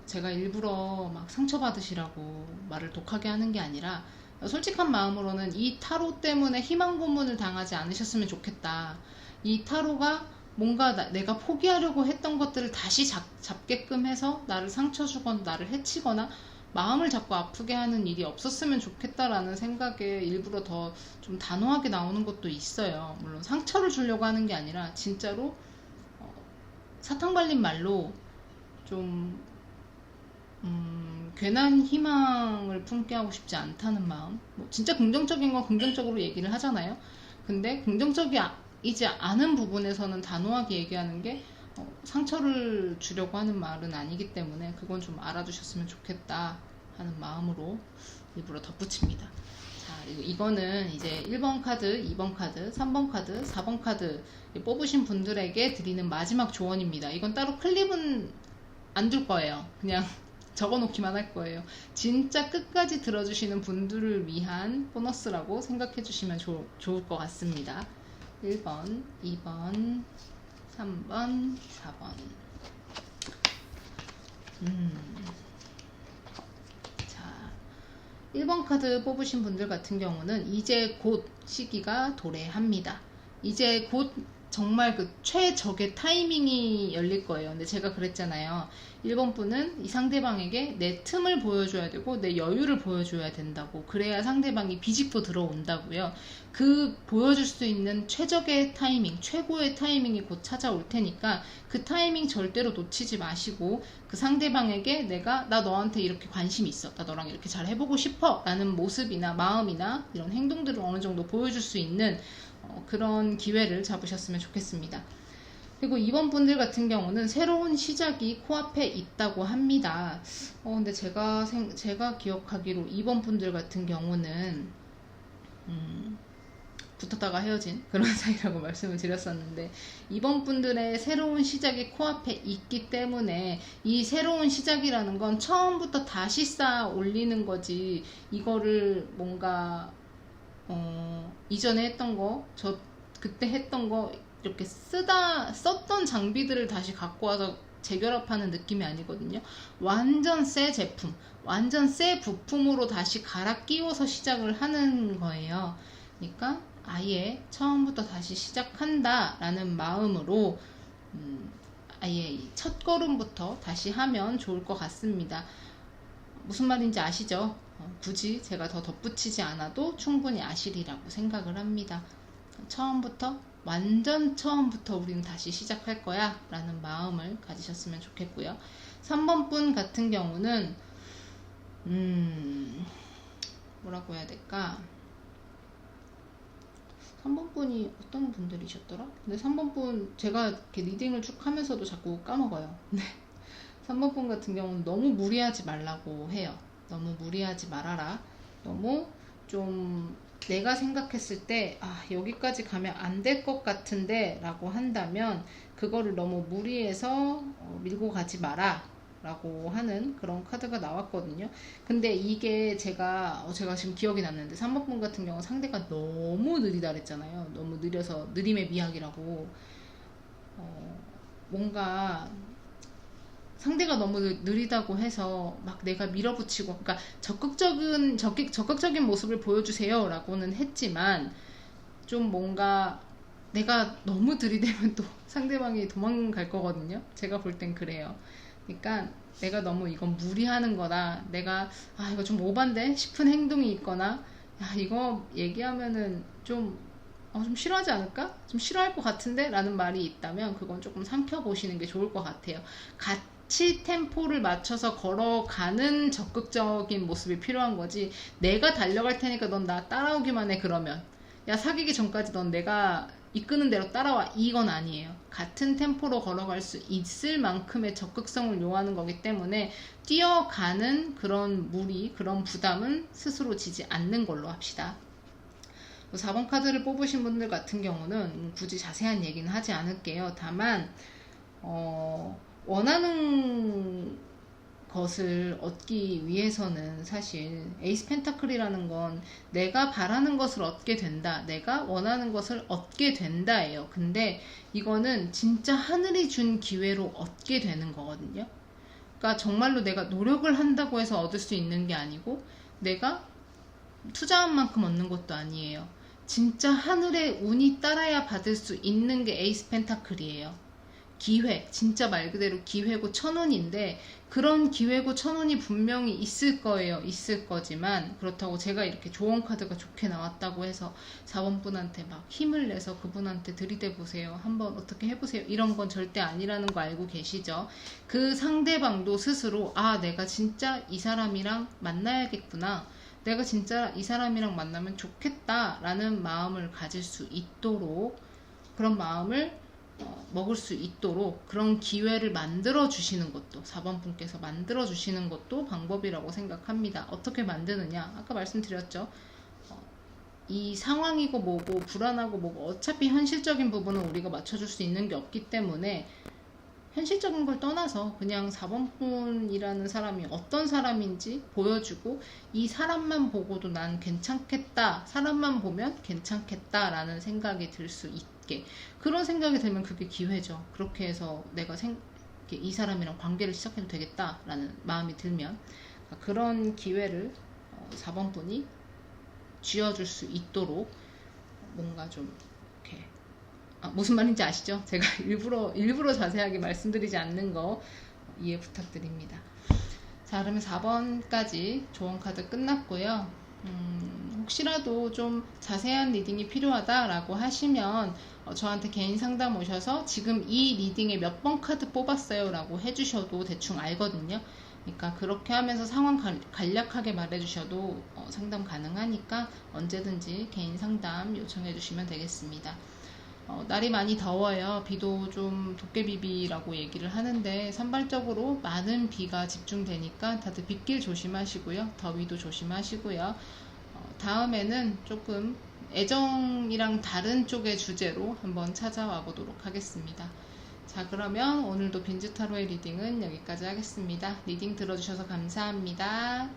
제가 일부러 막 상처받으시라고 말을 독하게 하는 게 아니라 솔직한 마음으로는 이 타로 때문에 희망 고문을 당하지 않으셨으면 좋겠다. 이 타로가 뭔가 내가 포기하려고 했던 것들을 다시 잡게끔 해서 나를 상처 주거나 나를 해치거나 마음을 자꾸 아프게 하는 일이 없었으면 좋겠다라는 생각에 일부러 더 좀 단호하게 나오는 것도 있어요. 물론 상처를 주려고 하는 게 아니라 진짜로 사탕 발린 말로 좀 괜한 희망을 품게 하고 싶지 않다는 마음. 뭐 진짜 긍정적인 건 긍정적으로 얘기를 하잖아요. 근데 긍정적이지 않은 부분에서는 단호하게 얘기하는 게 상처를 주려고 하는 말은 아니기 때문에 그건 좀 알아주셨으면 좋겠다 하는 마음으로 일부러 덧붙입니다. 자, 그리고 이거는 이제 1번 카드, 2번 카드, 3번 카드, 4번 카드 뽑으신 분들에게 드리는 마지막 조언입니다. 이건 따로 클립은 안 둘 거예요. 그냥 적어놓기만 할 거예요. 진짜 끝까지 들어주시는 분들을 위한 보너스라고 생각해 주시면 좋을 것 같습니다. 1번, 2번, 3번, 4번. 자, 1번 카드 뽑으신 분들 같은 경우는 이제 곧 시기가 도래합니다. 이제 곧 정말 그 최적의 타이밍이 열릴 거예요. 근데 제가 그랬잖아요. 1번 분은 이 상대방에게 내 틈을 보여줘야 되고 내 여유를 보여줘야 된다고. 그래야 상대방이 비집고 들어온다고요. 그 보여줄 수 있는 최적의 타이밍, 최고의 타이밍이 곧 찾아올 테니까 그 타이밍 절대로 놓치지 마시고 그 상대방에게 나 너한테 이렇게 관심이 있어. 나 너랑 이렇게 잘 해보고 싶어. 라는 모습이나 마음이나 이런 행동들을 어느 정도 보여줄 수 있는 그런 기회를 잡으셨으면 좋겠습니다. 그리고 2번 분들 같은 경우는 새로운 시작이 코앞에 있다고 합니다. 근데 제가 기억하기로 2번 분들 같은 경우는 붙었다가 헤어진 그런 사이라고 말씀을 드렸었는데 2번 분들의 새로운 시작이 코앞에 있기 때문에 이 새로운 시작이라는 건 처음부터 다시 쌓아 올리는 거지 이거를 뭔가 이전에 했던 거, 그때 했던 거 이렇게 썼던 장비들을 다시 갖고 와서 재결합하는 느낌이 아니거든요. 완전 새 제품, 완전 새 부품으로 다시 갈아 끼워서 시작을 하는 거예요. 그러니까 아예 처음부터 다시 시작한다 라는 마음으로 아예 첫 걸음부터 다시 하면 좋을 것 같습니다. 무슨 말인지 아시죠? 굳이 제가 더 덧붙이지 않아도 충분히 아시리라고 생각을 합니다. 완전 처음부터 우리는 다시 시작할 거야 라는 마음을 가지셨으면 좋겠고요. 3번 분 같은 경우는 뭐라고 해야 될까? 3번 분이 어떤 분들이셨더라? 근데 3번 분 제가 이렇게 리딩을 쭉 하면서도 자꾸 까먹어요. 네. 3번 분 같은 경우는 너무 무리하지 말라고 해요. 너무 무리하지 말아라. 너무 좀 내가 생각했을 때 여기까지 가면 안 될 것 같은데 라고 한다면 그거를 너무 무리해서 밀고 가지 마라 라고 하는 그런 카드가 나왔거든요. 근데 이게 제가 지금 기억이 났는데 3번 분 같은 경우 상대가 너무 느리다 그랬잖아요. 너무 느려서 느림의 미학이라고 뭔가 상대가 너무 느리다고 해서 막 내가 밀어붙이고 그러니까 적극적인 모습을 보여주세요 라고는 했지만 좀 뭔가 내가 너무 들이대면 또 상대방이 도망갈 거거든요. 제가 볼 땐 그래요. 그러니까 내가 너무 이건 무리하는 거다. 내가 이거 좀 오반데 싶은 행동이 있거나 이거 얘기하면은 좀 싫어하지 않을까? 좀 싫어할 것 같은데? 라는 말이 있다면 그건 조금 삼켜보시는 게 좋을 것 같아요. 같이 템포를 맞춰서 걸어가는 적극적인 모습이 필요한 거지 내가 달려갈 테니까 넌 나 따라오기만 해 그러면 사귀기 전까지 넌 내가 이끄는 대로 따라와 이건 아니에요. 같은 템포로 걸어갈 수 있을 만큼의 적극성을 요하는 거기 때문에 뛰어가는 그런 무리, 그런 부담은 스스로 지지 않는 걸로 합시다. 4번 카드를 뽑으신 분들 같은 경우는 굳이 자세한 얘기는 하지 않을게요. 다만 원하는 것을 얻기 위해서는 사실 에이스 펜타클이라는 건 내가 바라는 것을 얻게 된다. 내가 원하는 것을 얻게 된다예요. 근데 이거는 진짜 하늘이 준 기회로 얻게 되는 거거든요. 그러니까 정말로 내가 노력을 한다고 해서 얻을 수 있는 게 아니고 내가 투자한 만큼 얻는 것도 아니에요. 진짜 하늘의 운이 따라야 받을 수 있는 게 에이스 펜타클이에요. 기회, 진짜 말 그대로 기회고 천운인데 그런 기회고 천운이 분명히 있을 거예요. 있을 거지만 그렇다고 제가 이렇게 조언 카드가 좋게 나왔다고 해서 4번 분한테 막 힘을 내서 그분한테 들이대 보세요. 한번 어떻게 해보세요. 이런 건 절대 아니라는 거 알고 계시죠? 그 상대방도 스스로 내가 진짜 이 사람이랑 만나야겠구나. 내가 진짜 이 사람이랑 만나면 좋겠다 라는 마음을 가질 수 있도록 그런 마음을 먹을 수 있도록 그런 기회를 만들어 주시는 것도 4번 분께서 만들어 주시는 것도 방법이라고 생각합니다. 어떻게 만드느냐 아까 말씀드렸죠. 이 상황이고 뭐고 불안하고 뭐고 어차피 현실적인 부분은 우리가 맞춰줄 수 있는 게 없기 때문에 현실적인 걸 떠나서 그냥 4번 분이라는 사람이 어떤 사람인지 보여주고 이 사람만 보고도 난 괜찮겠다, 사람만 보면 괜찮겠다 라는 생각이 들 수 있게, 그런 생각이 들면 그게 기회죠. 그렇게 해서 내가 이 사람이랑 관계를 시작해도 되겠다 라는 마음이 들면 그런 기회를 4번 분이 쥐어줄 수 있도록 뭔가 좀 이렇게 무슨 말인지 아시죠? 제가 일부러 자세하게 말씀드리지 않는 거 이해 부탁드립니다. 자, 그러면 4번까지 조언 카드 끝났고요. 혹시라도 좀 자세한 리딩이 필요하다라고 하시면 저한테 개인 상담 오셔서 지금 이 리딩에 몇 번 카드 뽑았어요 라고 해주셔도 대충 알거든요. 그러니까 그렇게 하면서 상황 간략하게 말해주셔도 상담 가능하니까 언제든지 개인 상담 요청해 주시면 되겠습니다. 날이 많이 더워요. 비도 좀 도깨비비라고 얘기를 하는데 산발적으로 많은 비가 집중되니까 다들 빗길 조심하시고요. 더위도 조심하시고요. 다음에는 조금 애정이랑 다른 쪽의 주제로 한번 찾아와 보도록 하겠습니다. 자, 그러면 오늘도 빈즈타로의 리딩은 여기까지 하겠습니다. 리딩 들어주셔서 감사합니다.